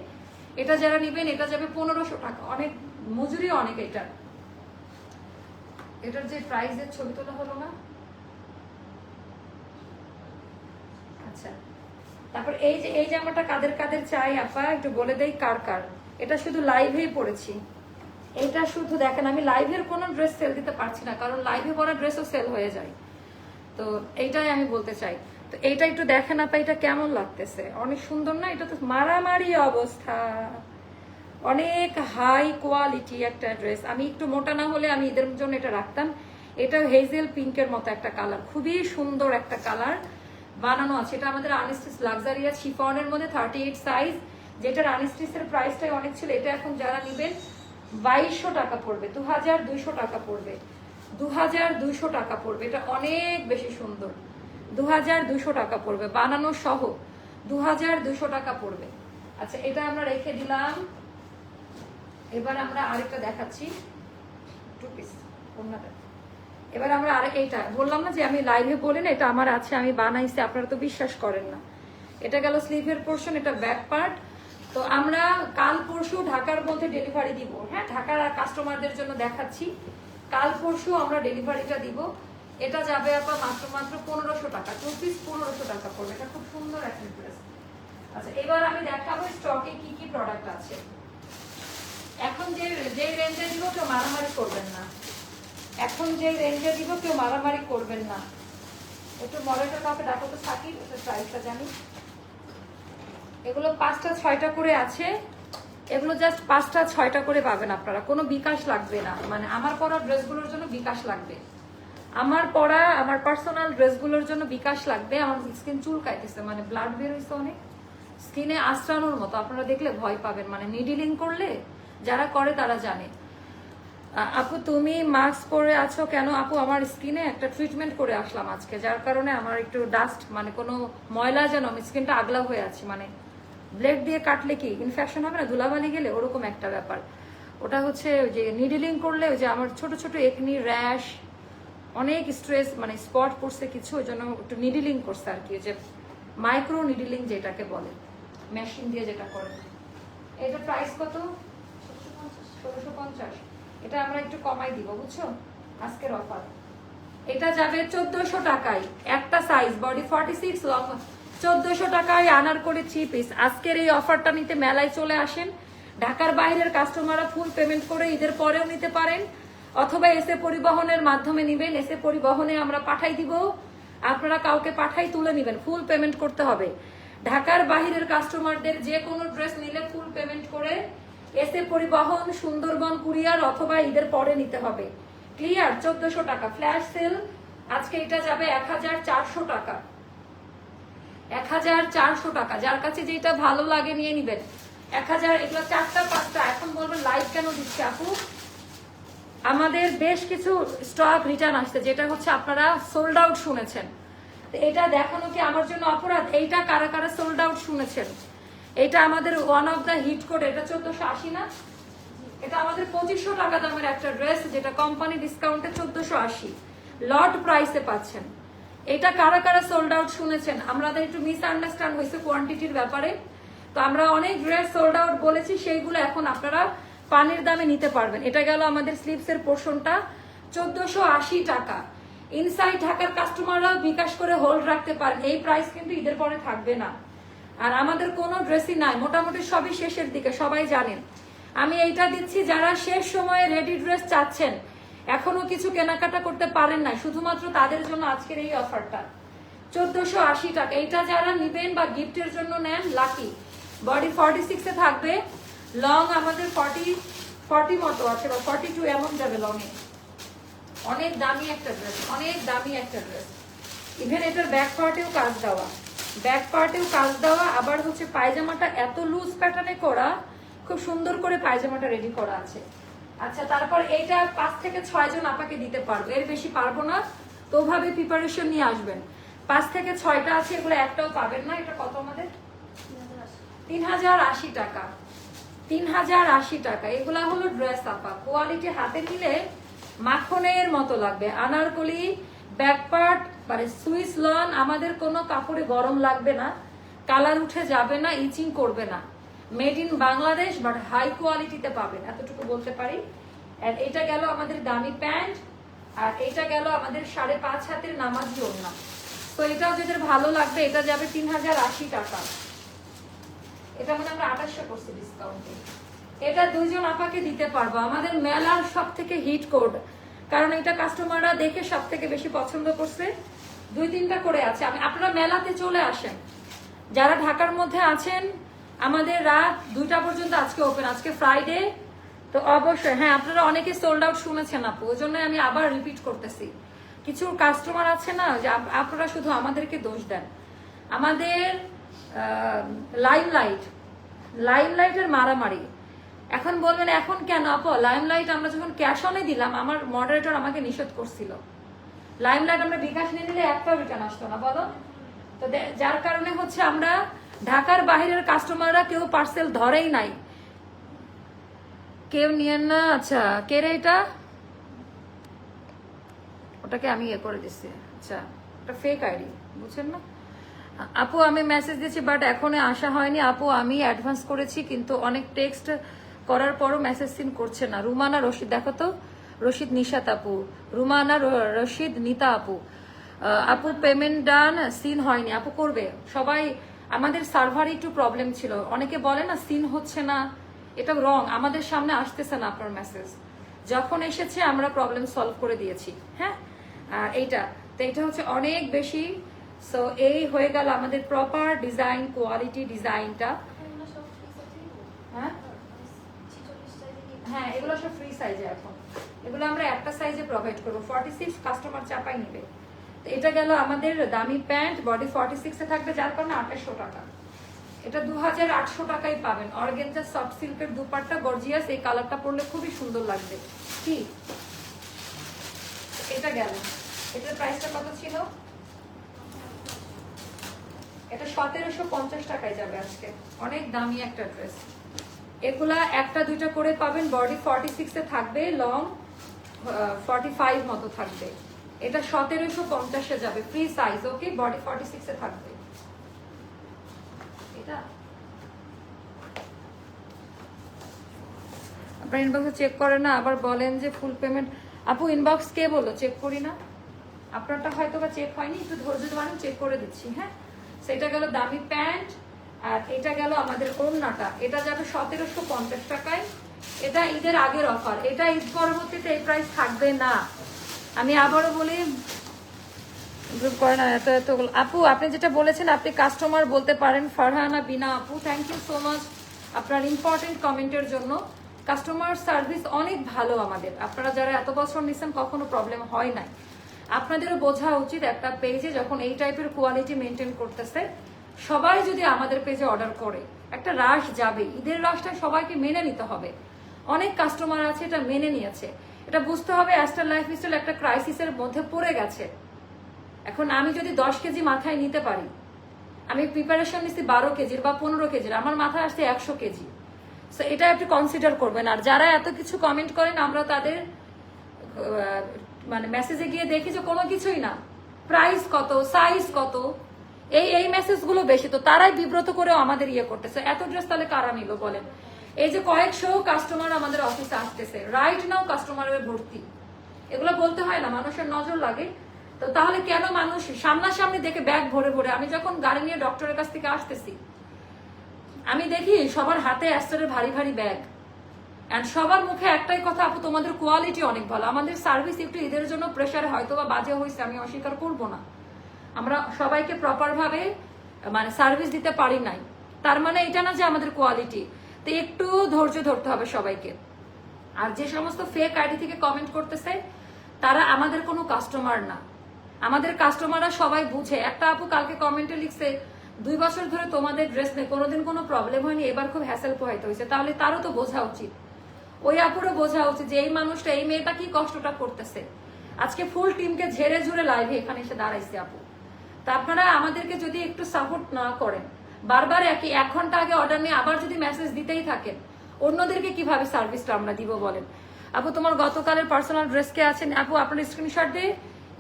এটা যারা নিবেন এটা যাবে 1500 টাকা, অনেক মজুরি অনেক। এটার যে প্রাইসের ছবি তোলা হলো না। আচ্ছা, তারপর এই যে জামাটা কাদের কাদের চাই আপা একটু বলে দেই, কার কার এটা শুধু লাইভেই পরেছি। এটা শুধু দেখেন, আমি লাইভের কোনো ড্রেস সেল দিতে পারছি না, কারণ লাইভে পরা ড্রেসও সেল হয়ে যায়। তো এইটাই আমি বলতে চাই। তো এইটা একটু দেখেন আপা, এটা কেমন লাগতেছে? অনেক সুন্দর না? এটা তো মারামারি অবস্থা, অনেক হাই কোয়ালিটি একটা ড্রেস। আমি একটু মোটা না হলে আমি এদের জন্য এটা রাখতাম। এটা হেজেল পিঙ্কের মতো একটা কালার, খুবই সুন্দর একটা কালার বানানো আছে। এটা আমাদের আনস্টিচ লাক্সারিয়া শিফনের মধ্যে 38 সাইজ, যেটার আনস্টিচের প্রাইসটাই অনেক ছিল। এটা এখন যারা নেবেন 2200 টাকা পড়বে, 2200 টাকা পড়বে, 2200 টাকা পড়বে। এটা অনেক বেশি সুন্দর, 2200 টাকা পড়বে বানানো সহ, 2200 টাকা পড়বে। আচ্ছা, এটা আমরা রেখে দিলাম। এবার আমরা আরেকটা দেখাচ্ছি, টু পিস ওড়নাটা। এবার আমরা এইটা বললাম না যে আমি লাইভে বলি না, এটা আমার আছে, আমি বানাইছি, আপনারা তো বিশ্বাস করেন না। এটা গেল স্লিভের পোর্শন, এটা ব্যাক পার্ট। তো আমরা কাল পরশু ঢাকার মধ্যে ডেলিভারি দিব। হ্যাঁ, ঢাকার কাস্টমারদের জন্য দেখাচ্ছি, কাল পরশু আমরা ডেলিভারিটা দিব। এটা যাবে আপনার মাত্র 1500 টাকা, 2 পিস 1500 টাকা পড়বে। এটা খুব সুন্দর একটা ড্রেস। আচ্ছা, এবার আমি দেখাবো স্টকে কি কি প্রোডাক্ট আছে। এখন যে রেঞ্জে দিব কেউ মারামারি করবেন না, এখন যে রেঞ্জে দিব কেউ মারামারি করবেন না। একটু মডেলটা কাউকে ডাকো তো, থাকি এটা প্রাইসটা জানি। এগুলো 5টা 6টা করে আছে, এগুলো জাস্ট 5টা 6টা করে পাবেন আপনারা, কোনো বিকাশ লাগবে না। মানে আমার পরা ড্রেসগুলোর জন্য বিকাশ লাগবে, আমার পরা আমার পার্সোনাল ড্রেসগুলোর জন্য বিকাশ লাগবে। আমার স্কিন চুলকাইতেছে, মানে ব্লাড বের হয়েছে অনেক, স্কিনে আঁচড়ানোর মতো, আপনারা দেখলে ভয় পাবেন। মানে নিডিলিং করলে যারা করে তারা জানে। আপু তুমি মাস্ক পরে আছো কেন? আপু আমার স্কিনে একটা ট্রিটমেন্ট করে আসলাম আজকে, যার কারণে আমার একটু ডাস্ট, মানে কোনো ময়লা যেন, আমি স্কিনটা আগলা হয়ে আছে। মানে ব্লেড দিয়ে কাটলে কি ইনফেকশন হবে না, ধুলাবালি গেলে, ওরকম একটা ব্যাপার। ওটা হচ্ছে যে নিডিলিং করলে ওই যে আমার ছোট ছোট একনি, র্যাশ, অনেক স্ট্রেস, মানে স্পট পড়ছে কিছু, ওই জন্য একটু নিডিলিং করছে আর কি, যে মাইক্রো নিডিলিং যেটাকে বলে, মেশিন দিয়ে যেটা করে। এটা প্রাইস কত? 1650। এটা আমরা একটু কমাই দিব, বুঝছো, আজকের অফার। এটা যাবে 1400 টাকায়, একটা সাইজ বডি 46, লং 1400 টাকায় আনার করে 3 পিস। আজকের এই অফারটা নিতে মেলায় চলে আসেন। ঢাকার বাইরের কাস্টমাররা ফুল পেমেন্ট করে ঈদের পরেও নিতে পারেন, অথবা এসে পরিবহনের মাধ্যমে নিবেন। এসে পরিবহনে আমরা পাঠাই দিব, আপনারা কাউকে পাঠাই তুলে নেবেন, ফুল পেমেন্ট করতে হবে। ঢাকার বাইরের কাস্টমারদের যে কোনো ড্রেস নিলে ফুল পেমেন্ট করে এসে পরিবহন, সুন্দরবন কুরিয়ার, অথবা ঈদের পরে নিতে হবে। ক্লিয়ার? 1400 টাকা ফ্ল্যাশ সেল। আজকে এটা যাবে 1400 টাকা, 1400 টাকা। যার কাছে যেটা ভালো লাগে নিয়ে নিবেন। 1000, এগুলো 4টা 5টা। এখন বলবেন লাইভ কেন দিচ্ছে আপু? আমাদের বেশ কিছু স্টক রিটার্ন আসছে, যেটা হচ্ছে আপনারা সোল্ড আউট শুনেছেন। এটা দেখানো কি আমার জন্য অপরাধ? এইটা কারা কারা সোল্ড আউট শুনেছেন? এটা আমাদের one of the hit code. এটা 1480 না, এটা আমাদের 2500 টাকা দামের একটা ড্রেস, যেটা কোম্পানি ডিসকাউন্টে 1480 লট প্রাইসে পাচ্ছেন। এটা কারা কারা সোল্ড আউট শুনেছেন? আমাদের একটু মিসআন্ডারস্ট্যান্ড হয়েছে কোয়ান্টিটির ব্যাপারে। তো আমরা অনেক ড্রেস সোল্ড আউট বলেছি, সেইগুলো এখন আপনারা পানির দামে নিতে পারবেন। এটা গেল আমাদের স্লিভসের পোর্শনটা, 1480 টাকা। ইনসাইড ঢাকার কাস্টমাররাও বিকাশ করে হোল্ড রাখতে পারেন, এই প্রাইস কিন্তু ঈদের পরে থাকবে না। আর আমাদের কোনো ড্রেসই নাই, মোটামুটি সবই শেষের দিকে, সবাই জানেন। আমি এইটা দিচ্ছি যারা শেষ সময়ে রেডি ড্রেস চাচ্ছেন, এখনো কিছু কেনাকাটা করতে পারেন না, শুধুমাত্র তাদের জন্য আজকের এই অফারটা 1480 টাকা। এইটা যারা নিবেন বা গিফটের জন্য নেন, লাকি। বডি 46-এ থাকবে, লং আমাদের 40 মতো আছে, বা 42 এমন যাবে লংয়ে। অনেক দামি একটা ড্রেস, অনেক দামি একটা ড্রেস। ইভেন এটার ব্যাক পার্টেও কাজ দেওয়া, ব্যাক পার্টেও কাজ দেওয়া। আবার হচ্ছে পায়জামাটা এত লুজ প্যাটার্নে করা, খুব সুন্দর করে পায়জামাটা রেডি করা আছে। আচ্ছা, তারপর এইটা 5 থেকে 6 জন আপনাকে দিতে পারবো, এর বেশি পারবো না। তো ওভাবে প্রিপারেশন নিয়ে আসবেন। 5 থেকে 6টা আছে, এগুলো একটাও পাবেন না। এটা কত আমাদের? 3080 টাকা, 3080 টাকা। এগুলা হলো ড্রেস আপা, কোয়ালিটি হাতে নিলে মাখনের মতো লাগবে। আনারকলি, ব্যাক পার্ট, মানে সুইস লন, আমাদের কোনো কাপড়ে গরম লাগবে না, কালার উঠে যাবে না, ইচিং করবে না। Made in Bangladesh, but high কোয়ালিটিতে পাবেন, এতটুকু বলতে পারি। আর এটা গেল আমাদের দামি প্যান্ট, আর এটা গেল আমাদের 5.5 হাতের নামাজি ওড়না। তো এটাও যাদের ভালো লাগবে, এটা যাবে 3080 টাকা। এটা মানে আমরা 2800 করছি ডিসকাউন্টে। এটা দুইজন আপাকে দিতে পারবো, আমাদের মেলার সব থেকে হিট কোড, কারণ এটা কাস্টমাররা দেখে সব থেকে বেশি পছন্দ করছে। 2-3টা করে আছে, আপনারা মেলাতে চলে আসেন। যারা ঢাকার মধ্যে আছেন, আমাদের রাত 2টা পর্যন্ত আজকে ওপেন, আজকে ফ্রাইডে। তো অবশ্যই হ্যাঁ, আপনারা অনেকে সোল্ড আউট শুনেছেন আপু, ওই জন্য আমি আবার রিপিট করতেছি। কিছু কাস্টমার আছে না যে আপনারা শুধু আমাদেরকে দোষ দেন। আমাদের লাইমলাইটের মারামারি, এখন বলবেন এখন কেন আপু? লাইমলাইট আমরা যখন ক্যাশ অনে দিলাম, আমার মডারেটর আমাকে নিষেধ করছিল। লাইমলাইট আমরা বিকাশ নিয়ে নিলে একটাও রিটার্ন আসতো না, বলো তো। যার কারণে হচ্ছে আমরা ঢাকার বাইরের কাস্টমাররা কেউ পার্সেল ধরেই নাই, কেউ নিয়েন না। আচ্ছা, কে রে এটা? ওটাকে আমি করে দিচ্ছি। আচ্ছা, এটা ফেক আইডি, বুঝছেন না আপু? আমি মেসেজ দিয়েছি বাট এখনো আসা হয়নি আপু। আমি অ্যাডভান্স করেছি কিন্তু অনেক টেক্সট করার পরও মেসেজ সিন করছে না। রুমানা রশিদ, দেখো তো, রশিদ নিশাত আপু, রুমানা রশিদ নিতা আপু। আপু পেমেন্ট ডান, সিন হয়নি আপু, করবে সবাই। আমাদের সার্ভারে একটু প্রবলেম ছিল, অনেকে বলে না সিন হচ্ছে না, এটা রং, আমাদের সামনে আসতেছে না আপনার মেসেজ। যখন এসেছে আমরা প্রবলেম সলভ করে দিয়েছি। হ্যাঁ, আর এইটা তো, এটা হচ্ছে অনেক বেশি। সো এই হয়ে গেল আমাদের প্রপার ডিজাইন, কোয়ালিটি ডিজাইনটা। হ্যাঁ হ্যাঁ, এগুলো সব ফ্রি সাইজে এখন, এগুলো আমরা একটা সাইজে প্রোভাইড করবো। 46 কাস্টমার চাপাই নেবে। তো এটা গেল আমাদের দামি প্যান্ট, বডি 46 এ থাকবে, যার কারণে 2800 টাকা। এটা 2800 টাকাই পাবেন। অর্গানজা সফট সিল্কের দুপাট্টা গর্জিয়াস, এই কালারটা পরলে খুবই সুন্দর লাগবে। কি এটা গেল, এটার প্রাইসটা কত ছিল? এটা 1750 টাকায় যাবে আজকে, অনেক দামি একটা ড্রেস। এগুলা একটা দুইটা করে পাবেন, বডি 46 এ থাকবে, লং 45 মতো থাকবে। এটা 1750 এ যাবে, ফ্রি সাইজ, ওকে, বডি 46 এ থাকবে। এটা আপনার ইনবক্সে চেক করে না, আবার বলেন যে ফুল পেমেন্ট। আপু ইনবক্স কে বললো চেক করি না? আপনারটা হয়তো বা চেক হয়নি, একটু ধৈর্য ধরেন, চেক করে দিচ্ছি। হ্যাঁ, সেটা গেল দামি প্যান্ট, আর এটা গেল আমাদের ওড়নাটা। এটা যাবে 1750 টাকায়। এটা ঈদের আগের অফার, এটা ঈদ পরবর্তীতে এই প্রাইস থাকবে না। আমি আবারও বলি, গ্রুপ করে না এত এত। আপু আপনি যেটা বলেছেন, আপনি কাস্টমার বলতে পারেন। ফারহানা বিনা আপু, থ্যাংক ইউ সো মাচ আপনার ইম্পর্টেন্ট কমেন্টের জন্য। কাস্টমার সার্ভিস অনেক ভালো আমাদের, আপনারা যারা এত বছর নিচ্ছেন কখনো প্রবলেম হয় নাই। আপনাদেরও বোঝা উচিত, একটা পেজে যখন এই টাইপের কোয়ালিটি মেনটেন করতেছে, সবাই যদি আমাদের পেজে অর্ডার করে, একটা রাশ যাবে। ঈদের রাশটা সবাইকে মেনে নিতে হবে। অনেক কাস্টমার আছে এটা মেনে নিয়েছে। এটা বুঝতে হবে অ্যাস্টার লাইফস্টাইল একটা ক্রাইসিসের মধ্যে পড়ে গেছে। এখন আমি যদি 10 কেজি মাথায় নিতে পারি, আমি প্রিপারেশন নিচ্ছি 12 কেজির বা 15 কেজির, আমার মাথায় আসছে 100 কেজি। সো এটা একটু কনসিডার করবেন। আর যারা এত কিছু কমেন্ট করেন, আমরা তাদের মানে মেসেজে গিয়ে দেখি যে কোনো কিছুই না, প্রাইস কত, সাইজ কত, এই মেসেজগুলো বেশি। তো তারাই বিব্রত করেও আমাদের ইয়ে করতেছে। এত ড্রেস তাহলে কারা নিল বলেন? এই যে কয়েকশো কাস্টমার আমাদের অফিসে আসতেছে, রাইট নাও কাস্টমারের ভর্তি। এগুলো বলতে হয় না, মানুষের নজর লাগে। তো তাহলে কেন মানুষ সামনাসামনি দেখে ব্যাগ ভরে ভরে, আমি যখন গাড়ি নিয়ে ডক্টরের কাছ থেকে আসতেছি, আমি দেখি সবার হাতে অ্যাস্টারের ভারী ভারী ব্যাগ, এন্ড সবার মুখে একটাই কথা, আপু তোমাদের কোয়ালিটি অনেক ভালো। আমাদের সার্ভিস একটু ঈদের জন্য প্রেশারে হয়তো বা বাজে হয়েছে, আমি অস্বীকার করব না। আমরা সবাইকে প্রপার ভাবে মানে সার্ভিস দিতে পারি নাই, তার মানে এটা না যে আমাদের কোয়ালিটি। তো একটু ধৈর্য ধরতে হবে সবাইকে। আর যে সমস্ত ফেক আইডি থেকে কমেন্ট করতেছে, তারা আমাদের কোনো কাস্টমার না। আমাদের কাস্টমাররা সবাই বুঝে। একটা আপু কালকে কমেন্টে লিখছে, 2 বছর ধরে তোমাদের ড্রেস নেই, কোনোদিন কোনো প্রবলেম হয়নি, এবার খুব হ্যাসেল পোহাইতে হয়েছে। তাহলে তারও তো বোঝা উচিত, ওই আপুরও বোঝা উচিত যে এই মানুষটা, এই মেয়েটা কি কষ্টটা করতেছে। আজকে ফুল টিমকে ঝেড়ে ঝুড়ে লাইভে এখানে এসে দাঁড়াইছে আপু। তা আপনারা আমাদেরকে যদি একটু সাপোর্ট না করেন, বারবার 1 ঘন্টা আগে অর্ডার নিয়ে আবার যদি মেসেজ দিতেই থাকেন, অন্যদেরকে কিভাবে সার্ভিসটা আমরা দিব বলেন? আপু তোমার গতকালের পার্সোনাল ড্রেস কে আছেন আপু, আপনার স্ক্রিনশট দিয়ে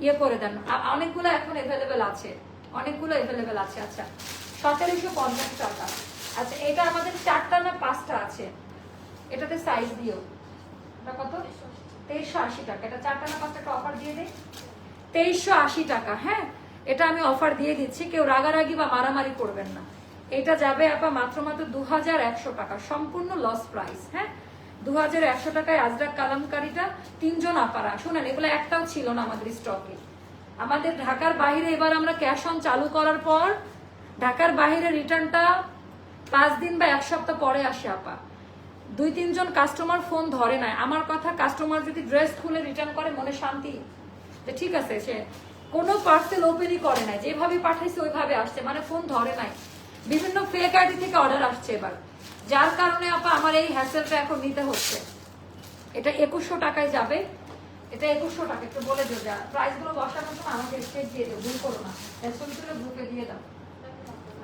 ইয়ে করে দেন। অনেকগুলো এখন এভেলেবেল আছে, অনেকগুলো এভেলেবেল আছে। আচ্ছা, 1750 টাকা। আচ্ছা, এটা আমাদের 4টা না 5টা আছে, এটাতে সাইজ দিও। এটা কত? 2380 টাকা। এটা 4টা না 5টা, একটা অফার দিয়ে দেই, 2380 টাকা। হ্যাঁ, এটা আমি অফার দিয়ে দিচ্ছি, কেউ রাগারাগি বা মারামারি করবেন না। এটা যাবে আপা মাত্র 2100 টাকা, সম্পূর্ণ লস প্রাইস। হ্যাঁ, 2100 টাকায় আজরাক কালামকারীটা। 3 জন আপারা শুনেন, এগুলো একটাও ছিল না আমাদের স্টকে। আমাদের ঢাকার বাইরে এবার আমরা ক্যাশ অন চালু করার পর ঢাকার বাইরে রিটার্নটা 5 দিন বা 1 সপ্তাহ পরে আসে আপা। 2-3 জন কাস্টমার ফোন ধরে নাই। আমার কথা, কাস্টমার যদি ড্রেস খুলে রিটার্ন করে মনে শান্তি, যে ঠিক আছে, সে কোনো পার্সেল ওপেনই করে নাই, যেভাবে পাঠাইছে ওইভাবে আসছে, মানে ফোন ধরে নাই। বিভিন্ন ফেক আইডি থেকে অর্ডার আসছে এবার, যার কারণে আপা আমার এই হ্যাসেলটা এখন নিতে হচ্ছে। এটা 2100 টাকায় যাবে, এটা 2100 টাকা। একটু বলে দিও, যা প্রাইস গুলো বসানোর সময় আমাকে স্টেজ দিয়ে দিও, ভুল করো না, ছবি তুলে গ্রুপে দিয়ে দাও।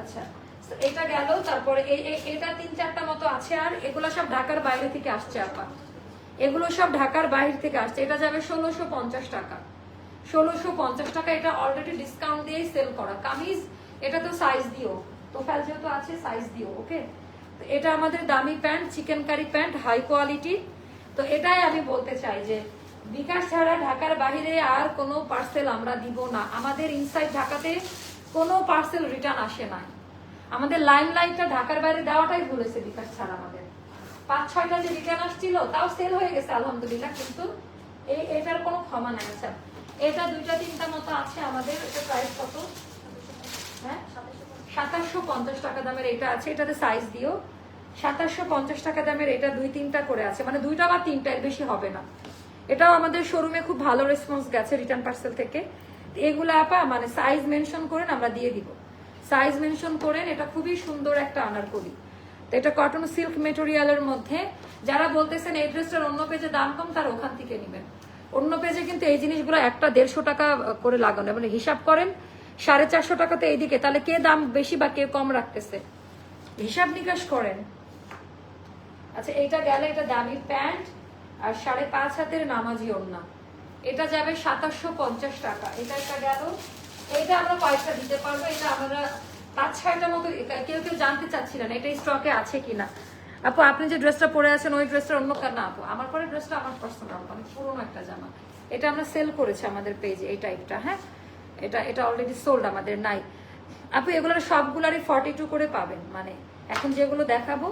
আচ্ছা, এটা গেল। তারপরে এটা 3-4টা মতো আছে, আর এগুলো সব ঢাকার বাইরে থেকে আসছে আপা। এগুলো সব ঢাকার বাইরে থেকে আসছে। এটা যাবে 1650 টাকা, 1650 টাকা। এটা অলরেডি ডিসকাউন্ট দিয়েই সেল করা কামিজ। এটা তো সাইজ দিও, তো ফেল যেহেতু আছে সাইজ দিও, ওকে। এটা আমাদের দামি pant, chicken curry pant, high quality. তো এটাই আমি বলতে চাই যে বিকাশ ছাড়া ঢাকার বাইরে আর কোনো পার্সেল আমরা দিব না। আমাদের ইনসাইড ঢাকাতে কোনো পার্সেল রিটার্ন আসে না। আমাদের লাইমলাইটটা ঢাকার বাইরে দেওয়াটাই ভুলেছে বিকাশ ছাড়া। আমাদের 5-6টা যে রিটার্ন আসছিল তাও সেল হয়ে গেছে আলহামদুলিল্লাহ, কিন্তু এটার কোনো ক্ষমা নাই। আচ্ছা, এটা 2-3টা মতো আছে আমাদের। এটা প্রাইস কত? হ্যাঁ, 2750 টাকা দামের এটা আছে। এটাতে সাইজ দিও। 2750 টাকা দামের এটা 2-3টা করে আছে, মানে 2টা বা 3টা, এর বেশি হবে না। এটাও আমাদের শোরুমে খুব ভালো রেসপন্স গেছে রিটার্ন পার্সেল থেকে। এগুলো আপা মানে সাইজ মেনশন করেন, আমরা দিয়ে দিব। সাইজ মেনশন করেন। এটা খুবই সুন্দর একটা আনারকলি। তো এটা কটন সিল্ক মেটেরিয়ালের মধ্যে। যারা বলতেছেন এই ড্রেসটার অন্য পেজে দাম কম, তার ওখান থেকে নেবেন। অন্য পেজে কিন্তু এই জিনিসগুলো একটা 150 টাকা করে লাগানো, মানে হিসাব করেন 450 টাকাতে এইদিকে, তাহলে কে দাম বেশি বা কে কম রাখতেছে, হিসাব নিকাশ করেন। আচ্ছা, এটা গেলে, এটা দামি প্যান্ট আর 5.5 হাতের নামাজি ওড়না। এটা যাবে 2750 টাকা। এটা একটা গেল। এটা আমরা কয়েকটা দিতে পারবো। এটা আমরা 5-6টা মতো। কেউ কেউ জানতে চাচ্ছিলেন এটা স্টকে আছে কিনা। আপু, আপনি যে ড্রেসটা পরে আছেন ওই ড্রেসটা অন্য কার না আপু? আমার পরে ড্রেসটা আমার পার্সোনাল, অনেক পুরোনো একটা জামা। এটা আমরা সেল করেছি আমাদের পেজে, এই টাইপটা। হ্যাঁ, এটা অলরেডি সোল্ড, আমাদের নাই আপু। এগুলোর সবগুলারই 42 করে পাবেন, মানে এখন যেগুলো দেখাবো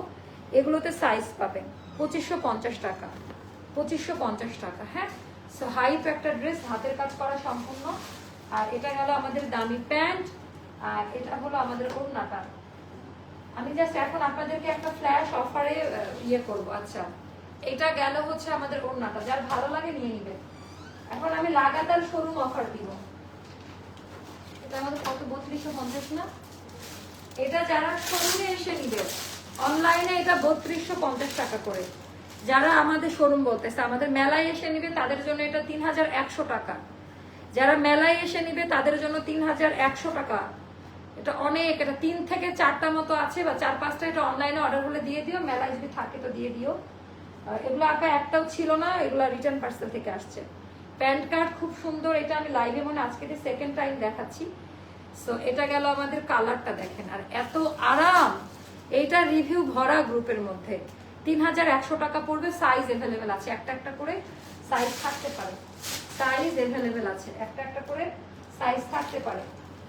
এগুলোতে সাইজ পাবেন 2550 টাকা, 2550 টাকা। হ্যাঁ, সো হাইপ একটা ড্রেস, হাতের কাজ করা সম্পূর্ণ। আর এটা গেল আমাদের দামি প্যান্ট, আর এটা হলো আমাদের ওড়নাটা। আমি জাস্ট এখন আপনাদেরকে একটা ফ্ল্যাশ অফারে ইয়ে করব। আচ্ছা, এটা গেল হচ্ছে আমাদের ওড়নাটা, যার ভালো লাগে নিয়ে নিবে। এখন আমি লাগাতার শোরুম অফার দিব। এটা আমাদের কত? 3250 না? এটা যারা শোরুমে এসে নিবে, অনলাইনে এটা 3250 টাকা করে। যারা আমাদের শোরুম বলতেছে, আমাদের মেলায় এসে নিবে তাদের জন্য এটা 3100 টাকা। যারা মেলায় এসে নিবে তাদের জন্য 3100 টাকা। এটা অনেক। এটা 3 থেকে 4টা মতো আছে, বা 4-5টা। এটা অনলাইনে অর্ডার হলে দিয়ে দিও, মেলায় যদি থাকে তো দিয়ে দিও। এগুলো আঁকা একটাও ছিল না, এগুলো রিটার্ন পার্সেল থেকে আসছে। প্যান্ট কার্ড খুব সুন্দর। এটা আমি লাইভে মনে আজকে 2nd টাইম দেখাচ্ছি। সো এটা গেল আমাদের কালারটা দেখেন, আর এত আরাম। এইটা রিভিউ ভরা গ্রুপের মধ্যে। 3100 টাকা পড়বে। সাইজ এভেলেবেল আছে, একটা একটা করে সাইজ থাকতে পারে। সাইজ এভেলেবেল আছে, একটা একটা করে সাইজ থাকতে পারে।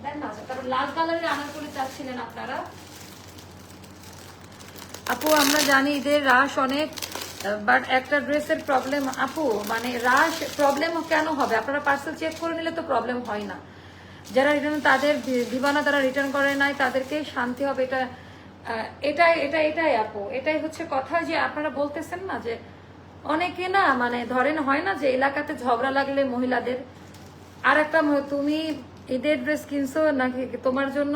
দেন না। তারপর লাল কালারের আনারকলি চাচ্ছিলেন আপনারা। আপু, আমরা জানি ঈদের রাশ অনেক, বাট একটা ড্রেসের প্রবলেম আপু, মানে রাশ প্রবলেম কেন হবে? আপনারা পার্সেল চেক করে নিলে তো প্রবলেম হয় না। যারা রিটার্ন, তাদের দিবানা তারা রিটার্ন করে নাই, তাদেরকে শান্তি হবে। এটাই আপু, এটাই হচ্ছে কথা। যে আপনারা বলতেছেন না যে অনেকে না, মানে ধরেন হয় না যে এলাকাতে ঝগড়া লাগলে মহিলাদের, আর একটা তুমি ঈদের ড্রেস কিনছো নাকি তোমার জন্য।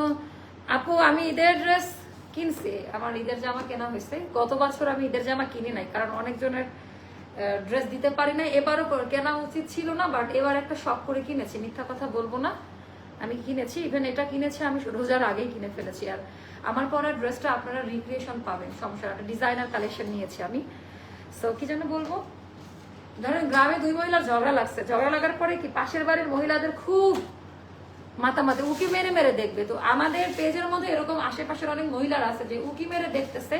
আপু, আমি ঈদের ড্রেস কিনছি, আমার ঈদের জামা কেনা হয়েছে। গত বছর আমি ঈদের জামা কিনি নাই, কারণ অনেকজনের ড্রেস দিতে পারি না। এবারও কেনা উচিত ছিল না, বাট এবার একটা শখ করে কিনেছি, মিথ্যা কথা বলবো না, আমি কিনেছি। ইভেন এটা কিনেছি আমি রোজার আগেই কিনে ফেলেছি। আর আমার পরা ড্রেসটা আপনারা রিক্রিয়েশন পাবেন, সমস্যা একটা ডিজাইনার কালেকশন নিয়েছি আমি। সো কি যেন বলবো, ধরেন গ্রামে 2 মহিলার ঝগড়া লাগছে, ঝগড়া লাগার পরে কি পাশের বাড়ির মহিলাদের খুব মাতামাতি, উকি মেরে মেরে দেখবে। তো আমাদের পেজের মধ্যে এরকম আশেপাশের অনেক মহিলার আছে যে উকি মেরে দেখতেছে,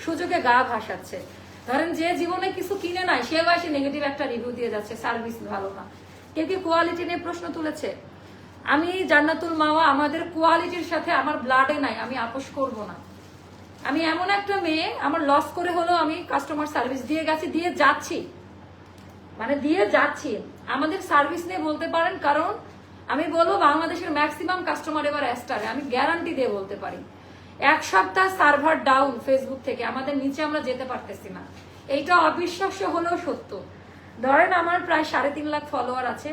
সুযোগে গা ভাসাচ্ছে। ধরেন যে জীবনে কিছু কিনে নাই, সে নেগেটিভ একটা রিভিউ দিয়ে যাচ্ছে, সার্ভিস ভালো না। কেউ কি কোয়ালিটি নিয়ে প্রশ্ন তুলেছে? আমি জান্নাতুল মাওয়া, আমাদের কোয়ালিটির সাথে আমার ব্লাডে নাই, আমি আপোষ করব না। আমি এমন একটা মেয়ে, আমার লস করে হলেও আমি কাস্টমার সার্ভিস দিয়ে গেছি, দিয়ে যাচ্ছি, মানে দিয়ে যাচ্ছি। আমাদের সার্ভিস নিয়ে বলতে পারেন, কারণ আমি বলবো বাংলাদেশের ম্যাক্সিমাম কাস্টমার এবার অ্যাস্টারে, আমি গ্যারান্টি দিয়ে বলতে পারি। এক সপ্তাহ সার্ভার ডাউন ফেসবুক থেকে, আমাদের নিচে আমরা যেতে পারতেছি না। এইটা অবিশ্বাস্য হলেও সত্য। ধরেন আমার প্রায় 3.5 লাখ ফলোয়ার আছে,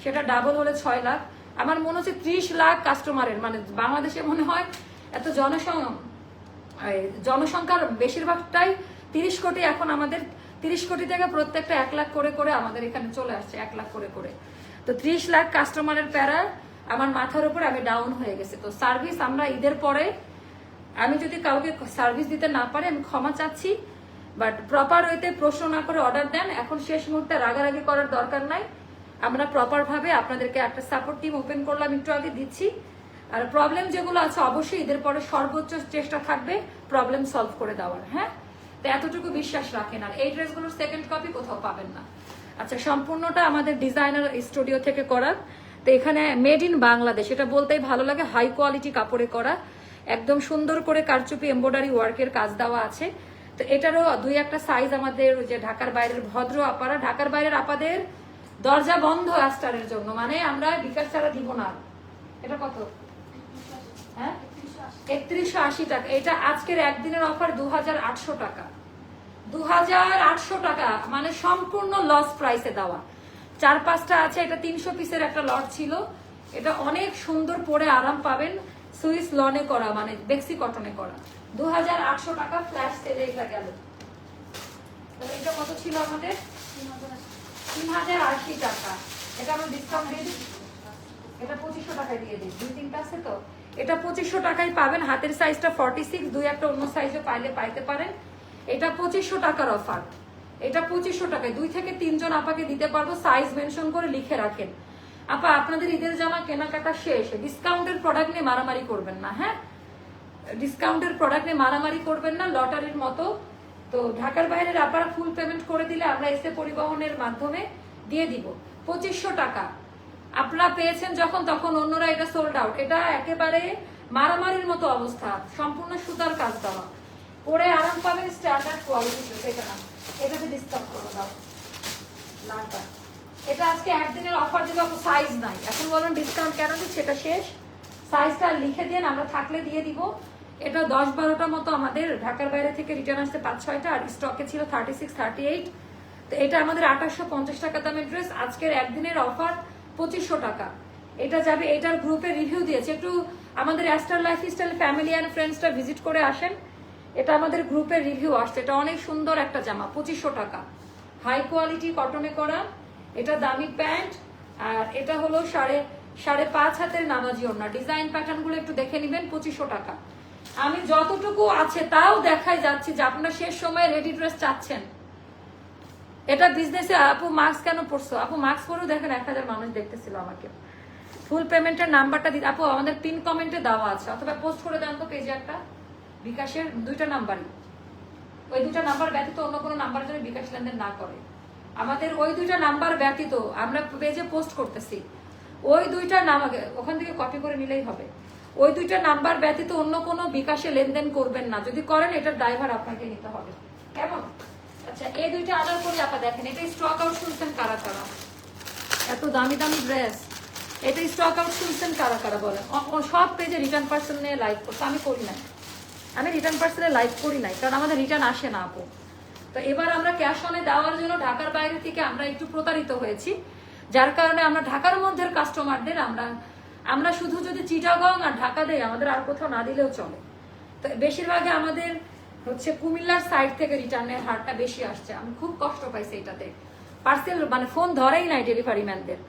সেটা ডাবল হলে 6 লাখ। আমার মনে হচ্ছে 30 লাখ কাস্টমারের, মানে বাংলাদেশে মনে হয় এত জনসংখ্যার বেশিরভাগটাই 30 কোটি। এখন আমাদের 30 কোটি থেকে প্রত্যেকটা 1 লাখ করে করে আমাদের এখানে চলে আসছে, 1 লাখ করে করে। তো 30 লাখ কাস্টমারের প্যারা আমার মাথার উপর, আমি ডাউন হয়ে গেছে। তো সার্ভিস আমরা ঈদের পরে, আমি যদি কাউকে সার্ভিস দিতে না পারি আমি ক্ষমা চাচ্ছি, বাট প্রপার ওয়েতে প্রশ্ন না করে অর্ডার দেন। এখন শেষ মুহূর্তে রাগারাগি করার দরকার নাই। আমরা প্রপার ভাবে আপনাদেরকে একটা সাপোর্ট টিম ওপেন করলাম, একটু আগে দিচ্ছি। আর প্রবলেম যেগুলো আছে অবশ্যই ঈদের পরে সর্বোচ্চ চেষ্টা থাকবে প্রবলেম সলভ করে দেওয়ার। হ্যাঁ, তো এতটুকু বিশ্বাস রাখেন। আর এই ড্রেসগুলোর সেকেন্ড কপি কোথাও পাবেন না। আচ্ছা, সম্পূর্ণটা আমাদের ডিজাইনার স্টুডিও থেকে করা। তো এখানে মেড ইন বাংলাদেশ, এটা বলতেই ভালো লাগে। হাই কোয়ালিটি কাপড়ে করা, একদম সুন্দর করে কারচুপি এমব্রয়ডারি ওয়ার্কের কাজ দেওয়া আছে। তো এটারও 2-1টা সাইজ আমাদের, যে ঢাকার বাইরের ভদ্র আপারা, ঢাকার বাইরের আপাদের দরজা বন্ধ আস্টারের জন্য, মানে আমরা বিকাশ ছাড়া দিব না। এটা কত? হ্যাঁ, 3180 টাকা। এটা আজকের একদিনের অফার 2800 টাকা। 2800 টাকা, মানে সম্পূর্ণ লস প্রাইসে দেওয়া। 4-5টা আছে, এটা 300 পিসের একটা লট ছিল। এটা অনেক সুন্দর, পরে আরাম পাবেন। সুইস লনে করা, মানে বেক্সি কটনে করা। 2800 টাকা ফ্ল্যাশ সেলে এটা গেল। এটা কত ছিল আমাদের? 3080 টাকা। এটা আমরা ডিসকাউন্ট দিয়ে দিই, এটা 2500 টাকায় দিয়ে দিই। 2-3টা আছে তো, এটা 2500 টাকায় পাবেন। হাতের সাইজটা 46, 2-1টা অন্য সাইজও পাইতে পারেন। এটা 2500 টাকার অফার। এটা 2500 টাকায় 2 থেকে 3 জন আপাকে দিতে পারবো। সাইজ মেনশন করে লিখে রাখেন। আপা, আপনাদের ঈদের জামা কেনাকাটা শেষ, ডিসকাউন্টের প্রোডাক্ট নিয়ে মারামারি করবেন না। হ্যাঁ, ডিসকাউন্টের প্রোডাক্ট নিয়ে মারামারি করবেন না, লটারির মতো। তো ঢাকার বাইরের আপনারা ফুল পেমেন্ট করে দিলে আমরা এসে পরিবহনের মাধ্যমে দিয়ে দিব। 2500 টাকা আপনারা পেয়েছেন যখন, তখন অন্যরা এটা সোল্ড আউট। এটা একেবারে মারামারির মতো অবস্থা, সম্পূর্ণ সুতার কাজ দেওয়া, পরে আরাম পাবেন, স্ট্যান্ডার্ড কোয়ালিটি। এটা না, এটাতে ডিসকাউন্ট করে দাও লালটা। এটা আজকে একদিনের অফার দিব, সাইজ নাই। এখন বলুন ডিসকাউন্ট কেন দিচ্ছি, এটা শেষ। সাইজটা লিখে দিন, আমরা থাকলে দিয়ে দিব। এটা 10-12টা মতো আমাদের ঢাকার বাইরে থেকে রিটার্ন আসতে 5-6টা, আর স্টকে ছিল 36-38। তো এটা আমাদের 2850 টাকা দামের ড্রেস। আজকের একদিনের অফার 2500 টাকা। এটা যাবে, এটার গ্রুপে রিভিউ দিয়েছে। একটু আমাদের অ্যাস্টার লাইফস্টাইল ফ্যামিলি অ্যান্ড ফ্রেন্ডসটা ভিজিট করে আসেন। এটা আমাদের গ্রুপের রিভিউ আসছে। এটা অনেক সুন্দর একটা জামা, 2500 টাকা, হাই কোয়ালিটি কটনে করা। এটা দামি প্যান্ট, আর এটা হলো 5.5 হাতের নামাজি ওড়না। ডিজাইন প্যাটার্ন গুলো একটু দেখে নিবেন। 2500 টাকা। আমি যতটুকু আছে তাও দেখাই যাচ্ছি, যে আপনারা শেষ সময়ে রেডি ড্রেস চাচ্ছেন। এটা বিজনেসে। আপু মাস্ক কেন পরছো? আপু মাস্ক পরেও দেখেন 1000 মানুষ দেখতেছিল আমাকে। ফুল পেমেন্টের নাম্বারটা দিন আপু, আমাদের পিন কমেন্টে দেওয়া আছে, অথবা পোস্ট করে দেন তো পেজে একটা। বিকাশের 2টা নাম্বারই, ওই 2টা নাম্বার ব্যতীত অন্য কোনো নাম্বার জন্য বিকাশ লেনদেন না করে। আমাদের ওই 2টা নাম্বার ব্যতীত আমরা পেজে পোস্ট করতেছি, ওই 2টা নাম ওখান থেকে কপি করে নিলেই হবে। ওই 2টা নাম্বার ব্যতীত অন্য কোনো বিকাশে লেনদেন করবেন না। যদি করেন এটার ড্রাইভার আপনাকে নিতে হবে, কেমন? আচ্ছা, এই 2টা অর্ডার করি আপা। দেখেন, এটা স্টক আউট শুনছেন কারা কারা? এত দামি দামি ড্রেস, এটা স্টক আউট শুনছেন কারা কারা বলেন? সব পেজে রিটার্ন পার্সেল নিয়ে লাইভ করছে, আমি করি নাই। আমি রিটার্ন পার্সেলে লাইভ করি নাই, কারণ আমাদের রিটার্ন আসে না আপু। তো এবার আমরা ক্যাশ অনে দেওয়ার জন্য ঢাকার বাইরে থেকে আমরা একটু প্রতারিত হয়েছি, যার কারণে আমরা ঢাকার মধ্যে কাস্টমারদের আমরা শুধু যদি চিটাগং আর ঢাকা দেই, আমাদের আর কোথাও না দিলেও চলে। তো বেশিরভাগে আমাদের হচ্ছে কুমিল্লার সাইড থেকে রিটার্নের হারটা বেশি আসছে। আমি খুব কষ্ট পাইছি এটাতে। পার্সেল মানে ফোন ধরেই নাই ডেলিভারি ম্যানদের।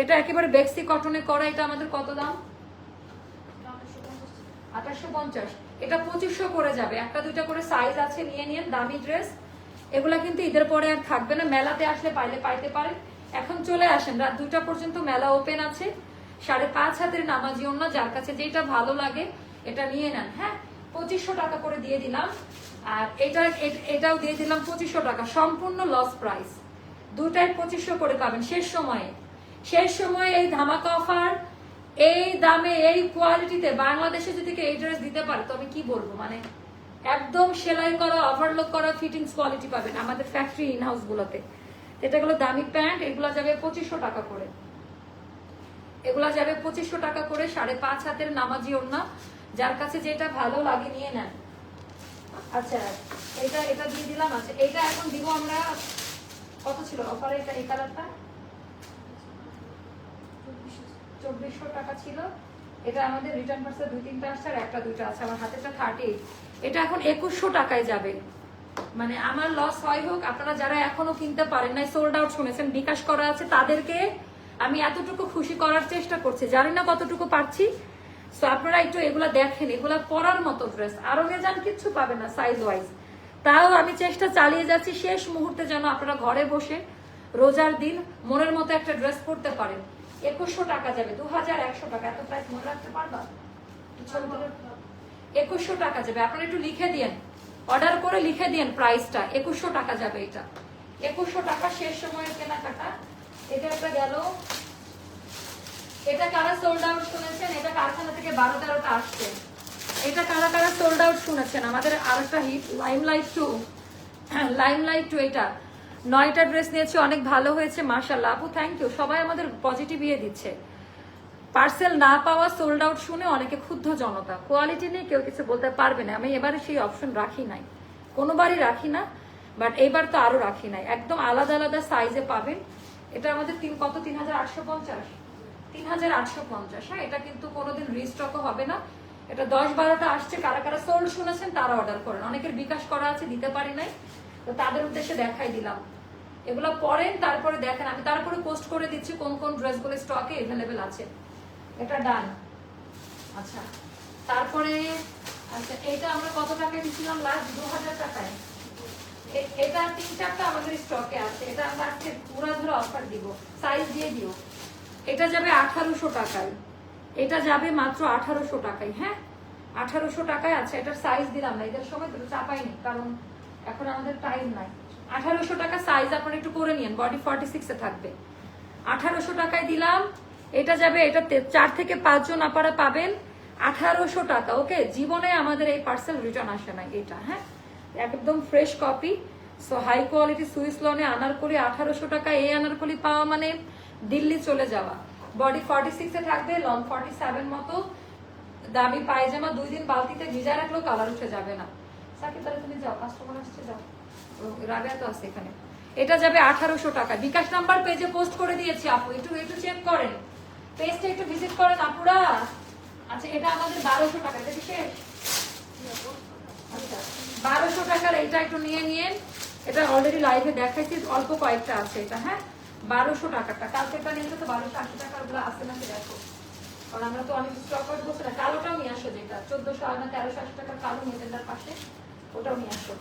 এটা একেবারে বেক্সি কটনে করা। এটা আমাদের কত দাম? 2850। এটা 2500 করে যাবে। 1-2টা করে সাইজ আছে, নিয়ে নিন। দামি ড্রেস এগুলা কিন্তু ঈদের পরে আর থাকবে না। মেলাতে আসলে পাইতে পারেন। এখন চলে আসেন, রাত 2টা পর্যন্ত মেলা ওপেন আছে। 5.5 হাতের নামাজি ওড়না, যার কাছে যেটা ভালো লাগে এটা নিয়ে নেন। হ্যাঁ, 2500 টাকা করে দিয়ে দিলাম। আর এটাও দিয়ে দিলাম 2500 টাকা, সম্পূর্ণ লস প্রাইস। 2টায় 2500 করে পাবেন শেষ সময়ে এই ধামাকা অফার। এই দামে এই কোয়ালিটিতে বাংলাদেশে যদি কেউ এই ড্রেস দিতে পারে তো আমি কি বলবো, মানে একদম সেলাই করা ওভারলক করা ফিটিংস কোয়ালিটি পাবেন আমাদের ফ্যাক্টরি ইন হাউস গুলোতে। এটা গুলো দামি প্যান্ট, এগুলো যাবে 2500 টাকা করে, এগুলা যাবে 2500 টাকা করে, 5.5 হাতের নামাজি ওড়না। যার কাছে যেটা ভালো লাগে নিয়ে নেন। আচ্ছা এটা দিয়ে দিলাম। আচ্ছা এটা এখন দিব আমরা, কত ছিল অফারে এটা, এই কালারটা 2400 টাকা ছিল। এটা আমাদের রিটার্ন পার্সেল 2-3টা আসছে আর 1-2টা আছে, আমার হাতেটা 38। এটা এখন 2100 টাকায় যাবে। মানে আমার লস হয় হোক, আপনারা যারা এখনো কিনতে পারেন নাই, সোল্ড আউট শুনেছেন, বিকাশ করা আছে, তাদেরকে আমি এতটুকু খুশি করার চেষ্টা করছি, জানি না কতটুকু পারছি। সো আপনারা একটু এগুলা দেখেন, এগুলা পরার মতো ড্রেস, আরো যান কিচ্ছু পাবে না সাইজ ওয়াইজ। তাও আমি চেষ্টা চালিয়ে যাচ্ছি শেষ মুহূর্তে যেন আপনারা ঘরে বসে রোজার দিন মনের মতো একটা ড্রেস পরতে পারেন। 2100 টাকা যাবে, 2100 টাকা। এত প্রাইস মনে রাখতে পারবা? 2100 টাকা যাবে। আপনারা একটু লিখে দিয়েন, অর্ডার করে লিখে দিয়েন প্রাইসটা, 2100 টাকা যাবে এটা। 2100 টাকা শেষ সময়ের কেনাকাটা। এটা একটা গেল। এটা কারা সোল্ড আউট শুনেছেন? এটা কারখানা থেকে 12-13টা আসছে। এটা কারা কারা সোল্ড আউট শুনেছেন? আমাদের আরেকটা হিট লাইমলাইট টু, এটা 9টা ড্রেস নিয়েছি, অনেক ভালো হয়েছে মাশাআল্লাহ। আপু থ্যাংক ইউ, সবাই আমাদের পজিটিভ ইয়ে দিচ্ছে। পার্সেল না পাওয়া সোল্ড আউট শুনে অনেকে ক্ষুব্ধ জনতা, কোয়ালিটি নেই কেউ কিছু বলতে পারবে না। আমি এবারে সেই অপশন রাখি নাই, কোনোবারই রাখি না, বাট এইবার তো আরো রাখি নাই। একদম আলাদা আলাদা সাইজে পাবেন। এটা আমাদের কত 3850, 3850। হ্যাঁ, এটা কিন্তু কোনোদিন রিস্টকও হবে না। এটা 10-12টা আসছে। কারা কারা সোল্ড শুনেছেন তারা অর্ডার করেন, অনেকের বিকাশ করা আছে, দিতে পারি নাই, তো তাদের উদ্দেশ্যে দেখাই দিলাম। এগুলো পরেন, তারপরে দেখেন, আমি তারপরে পোস্ট করে দিচ্ছি কোন কোন ড্রেসগুলো স্টকে এভেলেবেল আছে। এটা ডান। আচ্ছা তারপরে, আচ্ছা এটা আমরা কত টাকায় দিচ্ছিলাম লাস্ট? 2000 টাকায়। এটা 3-4টা আমাদের স্টকে আছে। এটা আমরা আজকে পুরো ধরে অফার দিব, সাইজ দিয়ে দিও। এটা যাবে 1800 টাকায়, এটা যাবে মাত্র 1800 টাকায়। হ্যাঁ 1800 টাকায় আছে। এটার সাইজ দিলাম না, এদের সময় চাপাইনি, কারণ এখন আমাদের টাইম নাই। 1800 টাকা সাইজ আপনারা একটু করে নিন, বডি 46 এ থাকবে। 1800 টাকায় দিলাম। এটা যাবে, এটা 4 থেকে 5 জন আপনারা পাবেন 1800 টাকা। ওকে, জীবনে আমাদের এই পার্সেল রিটার্ন আসে না এটা। হ্যাঁ একদম fresh copy. So high quality Swiss লনে আনারকলি 1800 টাকা। এই আনারকলি পাওয়া মানে দিল্লি চলে যাওয়া। বডি 46 এ থাকবে, লং 47 মতো। দামি পায়জামা 2 দিন বালতিতে ভিজা রাখলেও কালার উঠে যাবে না। সাকিব তাহলে তুমি যাও, কাস্টমার আসছে, যাও। রাবেয়া তো আছে এখানে। এটা যাবে 1800 টাকা। বিকাশ নাম্বার পেজে পোস্ট করে দিয়েছি আপু, একটু চেক করেন, পেজটা একটু ভিজিট করেন আপুরা। আচ্ছা এটা আমাদের 1200 টাকা। এটা কি শেষ? আচ্ছা 1200 টাকার এটা একটু নিয়ে নিন। এটা অলরেডি লাইভে দেখাইছি, অল্প কয়েকটা আছে এটা। হ্যাঁ 1200 টাকাটা। কালকেটা নিয়ে তো 1280 টাকার গুলো আছে নাকি দেখো, কারণ আমরা তো অনেক স্টক করে বলছি না। কালোটাও নিয়ে আসো, যেটা 1400-1380 টাকার কালো মেজেন্ডার পাশে, ওটাও নিয়ে আসো।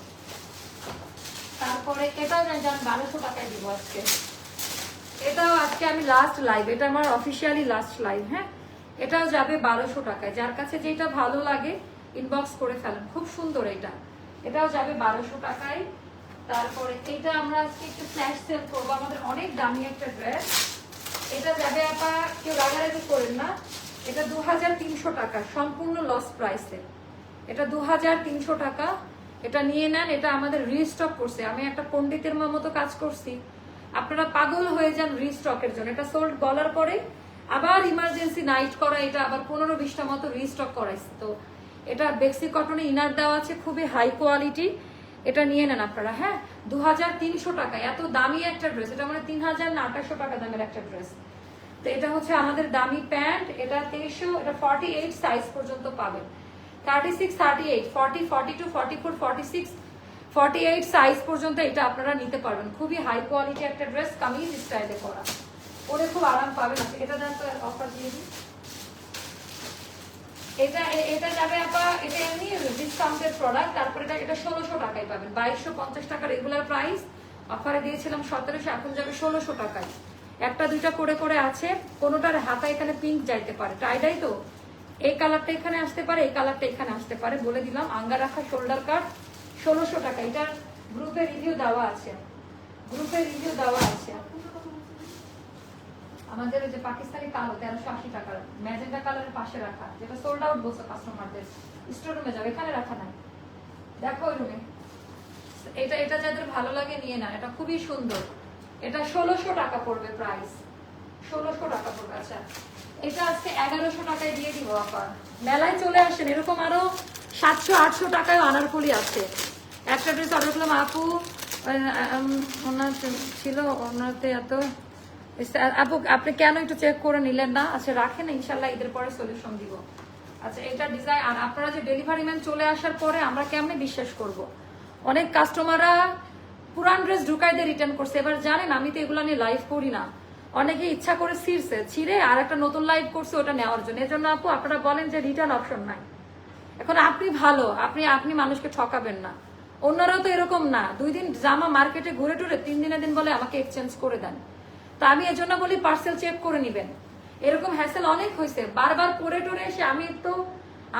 তারপরে এটাও জান 1200 টাকায় দিব আজকে। এটাও আজকে আমি লাস্ট লাইভ, এটা আমার অফিসিয়ালি লাস্ট লাইভ। হ্যাঁ এটাও যাবে 1200 টাকায়। যার কাছে যেটা ভালো লাগে ইনবক্স করে ফেলেন, খুব সুন্দর এটা। এটাও যাবে 1200 টাকায়। তারপরে এটা আমরা আজকে একটু ফ্ল্যাশ সেল করবো, আমাদের অনেক দামি একটা ড্রেস। এটা যাবে আপা, কেউ রাগারাগি করেন না, এটা 2300 টাকা, সম্পূর্ণ লস প্রাইসে। এটা 2300 টাকা। এটা নিয়ে নেন। এটা আমাদের রিস্টক করছে, আমি একটা পণ্ডিতের মতো কাজ করছি, আপনারা পাগল হয়ে যান রিস্টকের জন্য। এটা সোল্ড বলার পরে আবার ইমার্জেন্সি নাইট করা, এটা আবার 15-20টা মতো রিস্টক করাইছে। তো এটা বেক্সি কটনে ইনার দেওয়া আছে, খুবই হাই কোয়ালিটি। এটা নিয়ে নেন আপনারা। হ্যাঁ 2300 টাকা, এত দামি একটা ড্রেস। এটা মানে 3000 না 2800 টাকা দামের একটা ড্রেস। তো এটা হচ্ছে আমাদের দামি প্যান্ট। এটা 2300, এটা 48 সাইজ পর্যন্ত পাবেন। 36, 38, 40, 42, 44, 46, 48 সাইজ পর্যন্ত এটা আপনারা নিতে পারবেন। খুবই হাই কোয়ালিটি একটা ড্রেস, কামিজ স্টাইলে করা, পরে খুব আরাম পাবেন। এটা দেন তো, অফার দিয়ে দিই। এটা যাবে আপা, এটা এমনি ডিসকাউন্টেড প্রোডাক্ট। তারপরে এটা 1600 টাকায় পাবেন। 2250 টাকা রেগুলার প্রাইস, অফারে দিয়েছিলাম 1700, এখন যাবে 1600 টাকায়। 1-2টা করে করে আছে, কোনোটার হাতা এখানে পিঙ্ক যাইতে পারে, টাইডাই তো এই কালারটা এখানে আসতে পারে, এই কালারটা এখানে আসতে পারে, বলে দিলাম। আঙ্গা রাখা শোল্ডার কাট 1600 টাকা। এটার গ্রুপে রিভিউ দেওয়া আছে, গ্রুপে রিভিউ দেওয়া আছে। আমাদের ওই যে পাকিস্তানি কালো 1380 টাকার ম্যাজেন্টা কালারের পাশে রাখা, যেটা সোল্ড আউট বলছে কাস্টমারদের, স্টোর রুমে যাবে, এখানে রাখা নাই, দেখো ওই রুমে। এটা এটা যাদের ভালো লাগে নিয়ে না, এটা খুবই সুন্দর। এটা 1600 টাকা পড়বে, প্রাইস 1600 টাকা পড়বে। আচ্ছা এটা আজকে 1100 টাকায় দিয়ে দিব আপা। মেলায় চলে আসেন, এরকম আরো 700-800 টাকায় আনারকলি আছে। একটা ড্রেস অর্ডার করলাম আপু, ওনার ছিল, ওনাতে এত আপু আপনি কেন একটু চেক করে নিলেন না? আচ্ছা রাখেন, ইনশাল্লাহ ঈদের পরে সলিউশন দিব। আচ্ছা এটা ডিজাইন, আর আপনারা যে ডেলিভারি ম্যান চলে আসার পরে আমরা কেমনে বিশ্বাস করব? অনেক কাস্টমাররা পুরান ড্রেস ঢুকাই দিয়ে রিটার্ন করছে। এবার জানেন আমি তো এগুলো নিয়ে লাইভ করি না, অনেকে ইচ্ছা করে ছিঁড়ে আর একটা নতুন লাইভ করছে ওটা নেওয়ার জন্য। এর জন্য আপু আপনারা বলেন যে রিটার্ন অপশন নাই। এখন আপনি ভালো, আপনি মানুষকে ঠকাবেন না। অন্যরাও তো এরকম না, 2 দিন জামা মার্কেটে ঘুরে টুরে 3 দিনের দিন বলে আমাকে এক্সচেঞ্জ করে দেন। তো আমি এর জন্য বলি পার্সেল চেক করে নিবেন। এরকম হ্যাসেল অনেক হয়েছে, বারবার পরে টরে এসে আমি তো,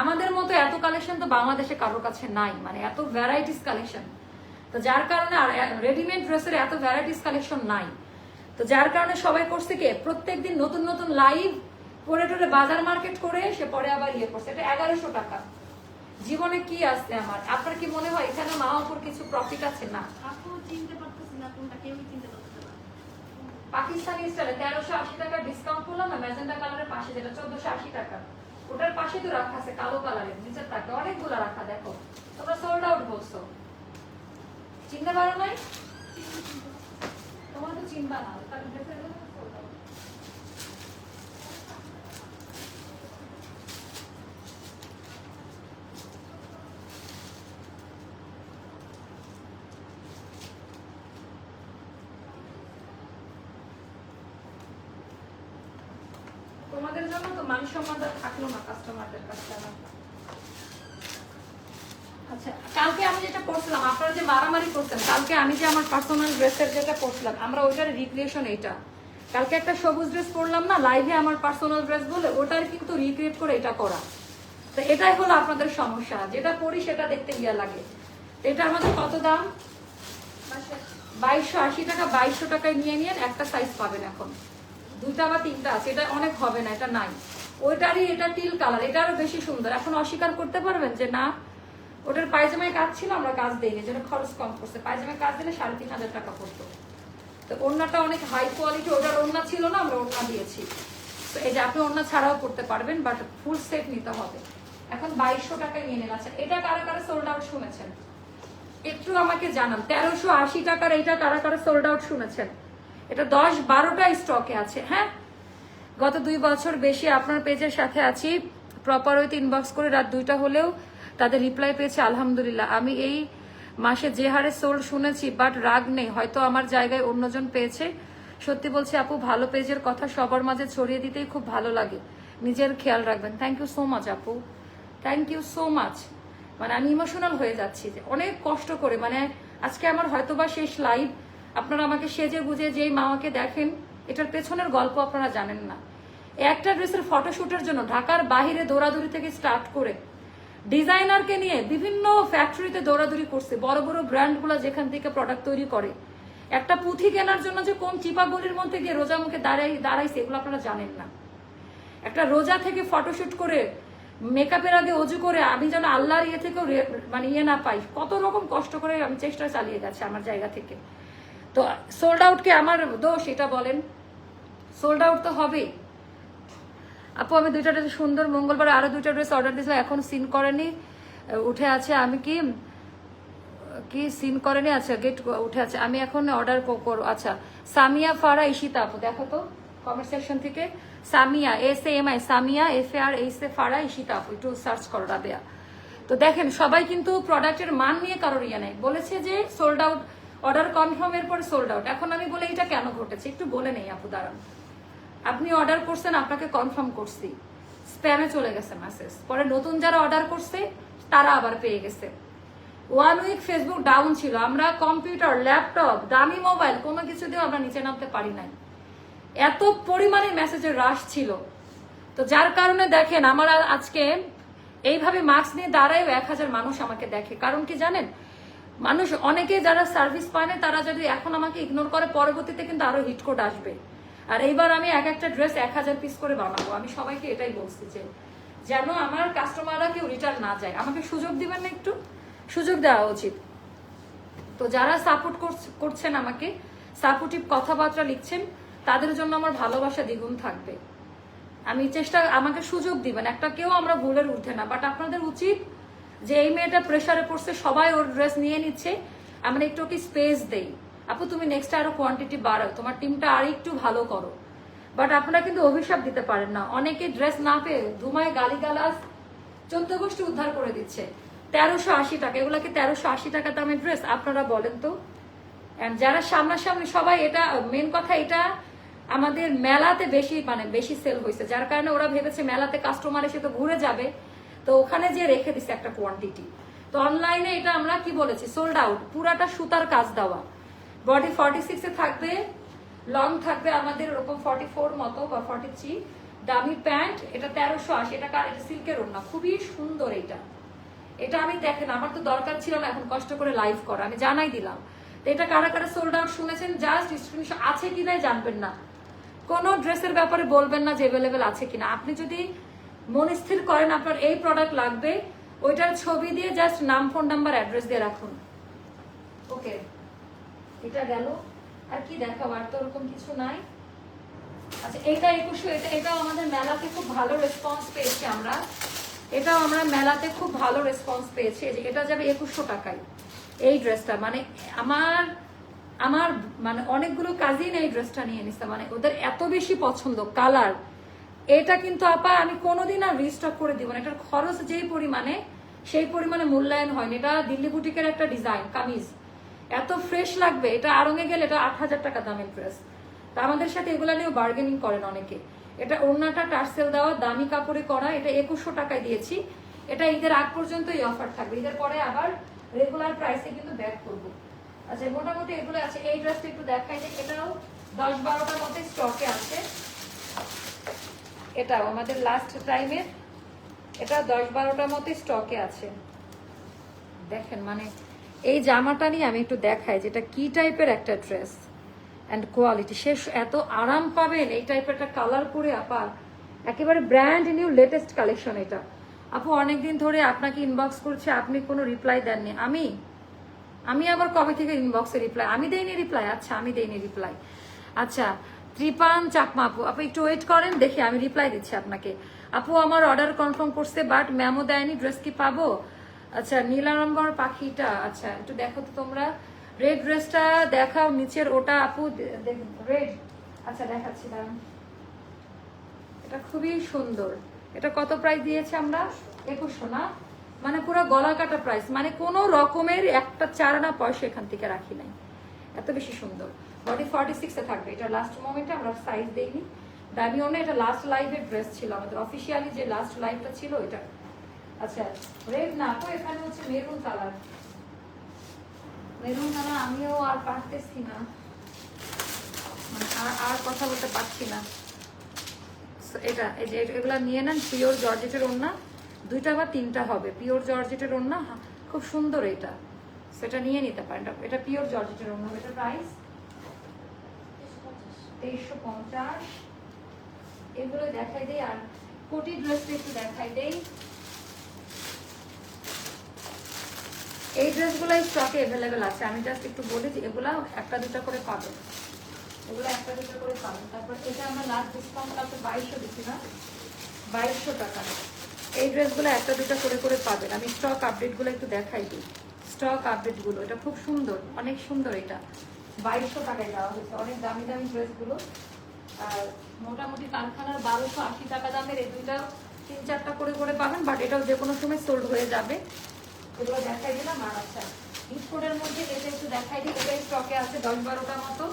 আমাদের মতো এত কালেকশন তো বাংলাদেশে কারোর কাছে নাই, মানে এত ভ্যারাইটিস কালেকশন। তো যার কারণে আর রেডিমেড ড্রেসের এত ভ্যারাইটিস কালেকশন নাই। তো যার কারণে সবাই করছে কি প্রত্যেকদিন নতুন নতুন লাইভ পরে টরে বাজার মার্কেট করে সে পরে আবার ইয়ে করছে। এটা 1100 টাকা। জীবনে কি আছে আমার? আপনার কি মনে হয় এখানে মা উপর কিছু প্রফিট আছে? না, পাকিস্তানি স্টাইলে 1380 টাকা ডিসকাউন্ট করলাম না, ম্যাজেন্টা কালারের পাশে যেটা 1480 টাকা, ওটার পাশে তো রাখা আছে কালো কালারের, নিচের তাকে অনেকগুলো রাখা। দেখো তোমরা সোল্ড আউট বলছো, চিনতে পারো নাই? তোমার তো চিনবা না, তাহলে দেখে সোল্ড আউট। তোমাদের জন্য তো মান সম্মান থাকলো না কাস্টমারদের কাছে। আচ্ছা কালকে আমি যেটা করছিলাম, আপনারা যে মারামারি করছেন, কালকে আমি যে আমার পার্সোনাল ড্রেসের যেটা করছিলাম, আমরা ওইটার রিক্রিয়েশন এইটা। কালকে একটা সবুজ ড্রেস পরলাম না লাইভে, আমার পার্সোনাল ড্রেস বলে, ওটার কিন্তু রিক্রিয়েট করে এটা করা। তো এটাই হলো আপনাদের সমস্যা, যেটা পরি সেটা দেখতে গিয়া লাগে। এটা আমাদের কত দাম? 2280 টাকা। 2200 টাকায় নিয়ে নিয়ে একটা সাইজ পাবেন এখন, 2টা বা 3টা আছে, এটা অনেক হবে না, এটা নাই। ওইটারই এটা টিল কালার, এটা আরো বেশি সুন্দর। এখন অস্বীকার করতে পারবেন যে না ওটার পায়জামায় কাজ ছিল, আমরা কাজ দিইনি, যেটা খরচ কম করছে। পায়জামায় কাজ দিলে 3500 টাকা পড়তো। তো ওড়নাটা অনেক হাই কোয়ালিটি, ওটার ওড়না ছিল না, আমরা ওড়না দিয়েছি। তো এই যে আপনি ওড়না ছাড়াও করতে পারবেন, বাট ফুল সেট নিতে হবে। এখন 2200 টাকায় নিয়ে নেন। আচ্ছা এটা কারা কারা সোল্ড আউট শুনেছেন একটু আমাকে জানান। 1380 টাকার এইটা কারা কারা সোল্ড আউট শুনেছেন? এটা 10-12টা স্টকে আছে। হ্যাঁ, গত 2 বছর বেশি আপনার পেজের সাথে আছি, প্রপার ওইতে ইনবক্স করে রাত 2টা হলেও তাদের রিপ্লাই পেয়েছে, আলহামদুলিল্লাহ। আমি এই মাসে যে হারে সোল্ড শুনেছি, বাট রাগ নেই, হয়তো আমার জায়গায় অন্যজন পেয়েছে। সত্যি বলছি আপু, ভালো পেজের কথা সবার মাঝে ছড়িয়ে দিতেই খুব ভালো লাগে। নিজের খেয়াল রাখবেন। থ্যাংক ইউ সো মাচ আপু, থ্যাংক ইউ সো মাচ। মানে আমি ইমোশনাল হয়ে যাচ্ছি, যে অনেক কষ্ট করে, মানে আজকে আমার হয়তোবা শেষ লাইভ। আপনারা আমাকে সেজে গুজে যেই মামাকে দেখেন, এটার পেছনের গল্প আপনারা জানেন না। একটা ড্রেসের ফটোশুটের জন্য ঢাকার বাহিরে দৌড়াদৌড়ি থেকে স্টার্ট করে ডিজাইনারকে নিয়ে বিভিন্ন ফ্যাক্টরিতে দৌড়াদৌড়ি করছে, বড় বড় ব্র্যান্ডগুলো যেখান থেকে প্রোডাক্ট তৈরি করে। একটা পুঁথি কেনার জন্য যে কোন চিপাগলির মধ্যে গিয়ে রোজা মুখে দাঁড়াইছে, এগুলো আপনারা জানেন না। একটা রোজা থেকে ফটোশুট করে মেকআপের আগে অজু করে আমি যেন আল্লাহর ইয়ে থেকেও মানে ইয়ে না পাই, কত রকম কষ্ট করে আমি চেষ্টা চালিয়ে গেছি আমার জায়গা থেকে। তো সোল্ড আউট কে আমার দোষ এটা বলেন? সোল্ড আউট তো হবেই। আপু আমি 2টা ড্রেস সুন্দর, মঙ্গলবার আরো 2টা ড্রেস অর্ডার দিয়েছিলাম, এখন সিন করেনি, উঠে আছে। আমি কি কি সিন করেনি? আচ্ছা গেট উঠে আছে, আমি এখন অর্ডার করবো। আচ্ছা সামিয়া ফারা ইশিতা আপু, দেখো তো কমেন্ট সেকশন থেকে। সামিয়া SAMI, সামিয়া FARA ফারা ইশিতা আপু, একটু সার্চ করো রাবেয়া। তো দেখেন সবাই কিন্তু প্রোডাক্টের মান নিয়ে কারোর ইয়ে নেই, বলেছে যে সোল্ড আউট, অর্ডার কনফার্ম এর পর সোল্ড আউট। এখন আমি বলে এটা কেন ঘটেছে একটু বলে নেই আপু, দাঁড়ান। আপনি অর্ডার করছেন, আপনাকে কনফার্ম করছি, স্প্যামে চলে গেছে মেসেজ, পরে নতুন যারা অর্ডার করছে তারা আবার পেয়ে গেছে। 1 উইক ফেসবুক ডাউন ছিল, আমরা কম্পিউটার, ল্যাপটপ, দামি মোবাইল কোনো কিছু দিয়েও আমরা নিচে নামতে পারি নাই, এত পরিমাণে মেসেজের রাশ ছিল। তো যার কারণে দেখেন আমার আজকে এইভাবে মাস্ক নিয়ে দাঁড়ায় 1000 মানুষ আমাকে দেখে। কারণ কি জানেন, মানুষ অনেকে যারা সার্ভিস পায় না, তারা যদি এখন আমাকে ইগনোর করে, পরবর্তীতে কিন্তু আরো হিট কোড আসবে। আর এইবার আমি এক একটা ড্রেস 1000 পিস করে বানাবো। আমি সবাইকে এটাই বলছি যে যেন আমার কাস্টমাররা কেউ রিটার্ন না যায়। আমাকে সুযোগ দিবেন না, একটু সুযোগ দেওয়া উচিত। তো যারা সাপোর্ট করছেন, আমাকে সাপোর্টিভ কথাবার্তা লিখছেন, তাদের জন্য আমার ভালোবাসা দ্বিগুণ থাকবে। আমি আমাকে সুযোগ দিবেন, একটা কেউ আমরা ভুলের ঊর্ধ্বে না, বাট আপনাদের উচিত যে এই মেয়েটা প্রেসারে পড়ছে, সবাই ওর ড্রেস নিয়ে নিচ্ছে, আমরা একটু ওকে স্পেস দেই। আপু তুমি নেক্সট আরো কোয়ান্টিটি বাড়াও, তোমার টিমটা আর একটু ভালো করো। বাট আপনারা কিন্তু অভিশাপ দিতে পারেন না। অনেকে ড্রেস না পেয়ে ধুমায় গালিগালাজ 14 গোষ্ঠী উদ্ধার করে দিচ্ছে। 1380 টাকা, এগুলা কি 1380 টাকা দামের ড্রেস? আপনারা বলেন তো। যারা সামনাসামনি সবাই, এটা মেন কথা, এটা আমাদের মেলাতে বেশি সেল হয়েছে, যার কারণে ওরা ভেবেছে মেলাতে কাস্টমার এসে তো ঘুরে যাবে, তো ওখানে যে রেখে দিচ্ছে একটা কোয়ান্টিটি। তো অনলাইনে এটা আমরা কি বলেছি, সোল্ড আউট। পুরাটা সুতার কাজ দেওয়া, বডি 46 এ থাকবে, লং থাকবে আমাদের ওরকম 44 মতো বা 43, দামি প্যান্ট। এটা 1380 টাকা। এটা সিল্কের ওড়না, খুবই সুন্দর। এটা আমি দেখেন আমার তো দরকার ছিল না এখন কষ্ট করে লাইভ করা, আমি জানাই দিলাম। তো এটা কারা কারা সোল্ড আউট শুনেছেন, জাস্ট স্ক্রিনশট আছে কিনা জানবেন না, কোনো ড্রেসের ব্যাপারে বলবেন না যে অ্যাভেলেবেল আছে কিনা। আপনি যদি মন স্থির করেন আপনার এই প্রোডাক্ট লাগবে, ওইটার ছবি দিয়ে জাস্ট নাম, ফোন নাম্বার, অ্যাড্রেস দিয়ে রাখুন। ওকে, এটা গেল। আর কি দেখাবো, আর তো ওরকম কিছু নাই। আচ্ছা, এটা 2100, এটাও আমাদের মেলাতে খুব ভালো রেসপন্স পেয়েছি আমরা। এটাও আমরা মেলাতে খুব ভালো রেসপন্স পেয়েছি। এটা যাবে 2100 টাকায়। এই ড্রেসটা মানে আমার মানে অনেকগুলো কাজিন এই ড্রেসটা নিয়ে নিচ্ছে, মানে ওদের এত বেশি পছন্দ কালার। এটা কিন্তু আপা আমি কোনোদিন আর রিস্টক করে দিব না। এটার খরচ যেই পরিমাণে, সেই পরিমাণে মূল্যায়ন হয়নি। এটা দিল্লি বুটিকের একটা ডিজাইন কামিজ, এত ফ্রেশ লাগবে। এটা আড়ঙে গেলে এটা 8000 টাকা দামের ড্রেস। তা আমাদের সাথে এগুলা নিয়েও বার্গেনিং করেন অনেকে। এটা ওড়নাটা টার্সেল দেওয়া, দামি কাপড়ে করা। এটা 2100 টাকায় দিয়েছি। এটা ঈদের আগ পর্যন্ত এই অফার থাকবে, ঈদের পরে আবার রেগুলার প্রাইসে কিন্তু ব্যাক করবো। আচ্ছা, মোটামুটি এগুলো আছে। এই ড্রেসটা একটু দেখাই যে এটাও 10-12টার মতো স্টকে আছে। এটাও আমাদের লাস্ট টাইমের, এটা 10-12টার মতো স্টকে আছে। দেখেন মানে এই জামাটা নিয়ে আমি একটু দেখাই যেটা কি টাইপের একটা ড্রেস অ্যান্ড কোয়ালিটি। শেষ এত আরাম পাবেন এই টাইপের একটা কালার পরে আপা, একেবারে ব্র্যান্ড নিউ লেটেস্ট কালেকশন। এটা আপু অনেকদিন ধরে আপনাকে ইনবক্স করছে, আপনি কোনো রিপ্লাই দেননি। আমি আবার কবে থেকে ইনবক্সে রিপ্লাই? আমি দেইনি রিপ্লাই? আচ্ছা, আমি দেইনি রিপ্লাই। আচ্ছা, ত্রিপান চাকমা আপু, আপু একটু ওয়েট করেন, দেখি আমি রিপ্লাই দিচ্ছি আপনাকে। আপু আমার অর্ডার কনফার্ম করছে, বাট ম্যামও দেয়নি, ড্রেস কি পাবো? আচ্ছা, নীলাম্বর পাখিটা, আচ্ছা একটু দেখো তো তোমরা। রেড ড্রেসটা দেখাও নিচের, ওটা আপু রেড। আচ্ছা দেখাচ্ছি, দাঁড়ান। এটা খুবই সুন্দর। এটা কত প্রাইস দিয়েছে আমরা? 2100 না? মানে পুরো গলা কাটা প্রাইস, মানে কোনো রকমের একটা চারানা পয়সা এখান থেকে রাখি নাই। এত বেশি সুন্দর। বডি 46 এ থাকবে। এটা লাস্ট মোমেন্টে আমরা সাইজ দেইনি, দামিও না। এটা লাস্ট লাইভের ড্রেস ছিল আমাদের, অফিসিয়ালি যে লাস্ট লাইভটা ছিল এটা। আচ্ছা, রেড না তো, এখানে হচ্ছে মেরুন কালার। মেরুন কালার আমিও আর পারতেছি না, মানে আর কথা বলতে পারছি না। এটা এই যে এগুলা নিয়ে নেন। পিওর জর্জেটের ওড়না, 2টা বা 3টা হবে। পিওর জর্জেটের ওড়না, খুব সুন্দর। এটা সেটা নিয়ে নিতে পারেন। এটা পিওর জর্জেটের ওড়না। এটা প্রাইস 2350। এগুলো দেখাই দেই। আর কোটি ড্রেসটা একটু দেখাই দেই। এই ড্রেসগুলো স্টকে অ্যাভেলেবেল আছে। আমি জাস্ট একটু বলি যে এগুলা 1-2টা করে পাবেন। এগুলো 1-2টা করে পাবেন। তারপর এটা আমরা লাস্ট ডিসকাউন্ট আপনি 2200 দিচ্ছি না, 2200 টাকা। এই ড্রেসগুলো 1-2টা করে পাবেন। আমি স্টক আপডেটগুলো একটু দেখাই দিই। স্টক আপডেটগুলো, এটা খুব সুন্দর, অনেক সুন্দর। এটা 2200 টাকায় দেওয়া হয়েছে। অনেক দামি দামি ড্রেসগুলো। আর মোটামুটি কারখানার 1280 টাকা দামের এই দুইটা 3-4টা করে পাবেন। বাট এটাও যে কোনো সময় সোল্ড হয়ে যাবে। এগুলো দেখাই দিলাম। আর আচ্ছা, বিস্কুটের মধ্যে এটা একটু দেখাই দিই। এটা স্টকে আছে 10-12টার মতো,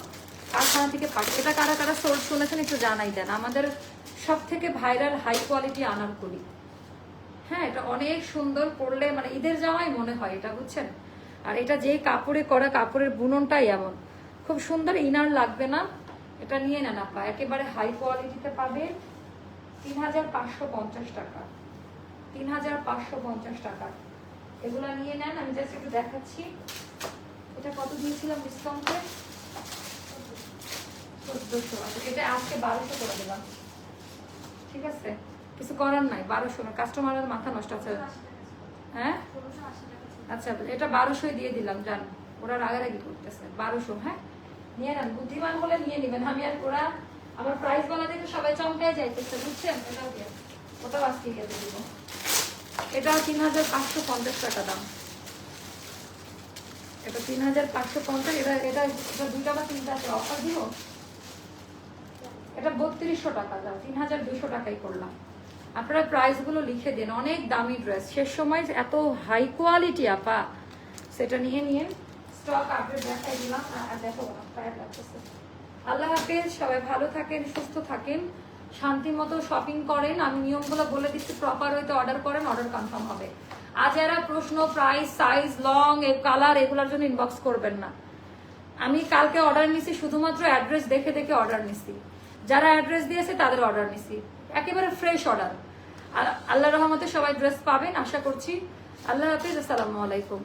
কারখানা থেকে পাঠ। এটা কারা কারা সোল্ড শুনেছেন একটু জানাই দেন। আমাদের সব থেকে ভাইরাল হাই কোয়ালিটি আনারকলি। হ্যাঁ, এটা অনেক সুন্দর, পরলে মানে ঈদের জামাই মনে হয় এটা, বুঝছেন। আর এটা যে কাপড়ে করা, কাপড়ের বুননটাই এমন খুব সুন্দর। ইনার লাগবে না, এটা নিয়ে নেন আপা, একেবারে হাই কোয়ালিটিতে পাবেন। 3550 টাকা, 3550 টাকা। এগুলা নিয়ে নেন। আমি জাস্ট একটু দেখাচ্ছি এটা কত দিয়েছিলাম ডিসকাউন্টে। 14 200 আচ্ছা, এটা আজকে 1200 করে দিলাম, ঠিক আছে? কিছু করার নাই, 1200 না, কাস্টমারের মাথা নষ্ট আছে। হ্যাঁ আচ্ছা, এটা 1200 দিয়ে দিলাম, জান ওরা রাগারাগি করতেছে। 1200, হ্যাঁ নিয়ে নেন, বুদ্ধিমান হলে নিয়ে নেবেন। আমি আর ওরা আমার প্রাইস বলা দেখে সবাই চমকায় যাইতেছে, বুঝছেন? এটাও দিয়ে ওটাও আজকে দিয়ে দিব। এটাও 3550 টাকা দাম। এটা 3550। এটা এটা এটা 2 টাকা 3 টাকা অফার দিব। এটা 3200 টাকা দাও, 3200 টাকাই করলাম। আপনারা প্রাইস গুলো লিখে দেন, অনেক দামি ড্রেস, শেষ সময় এত হাই কোয়ালিটি আপা, সেটা নিয়ে নিয়ে স্টক আপডেট দেখাই দিলাম। আর দেখো টায়ার লাগতেছে। আল্লাহ হাফেজ, সবাই ভালো থাকেন, সুস্থ থাকেন, শান্তি মতো শপিং করেন। আমি নিয়মগুলো বলে দিচ্ছি, প্রপার হইতে অর্ডার করেন, অর্ডার কনফার্ম হবে। আর যারা প্রশ্ন প্রাইস সাইজ লং কালার এগুলোর জন্য ইনবক্স করবেন না। আমি কালকে অর্ডার নিছি, শুধুমাত্র অ্যাড্রেস দেখে দেখে অর্ডার নিছি, যারা অ্যাড্রেস দিয়েছে তাদের অর্ডার নিছি, একেবারে ফ্রেশ অর্ডার। আর আল্লাহ রহমতে সবাই ড্রেস পাবেন আশা করছি। আল্লাহ হাফিজ, আসসালামু আলাইকুম।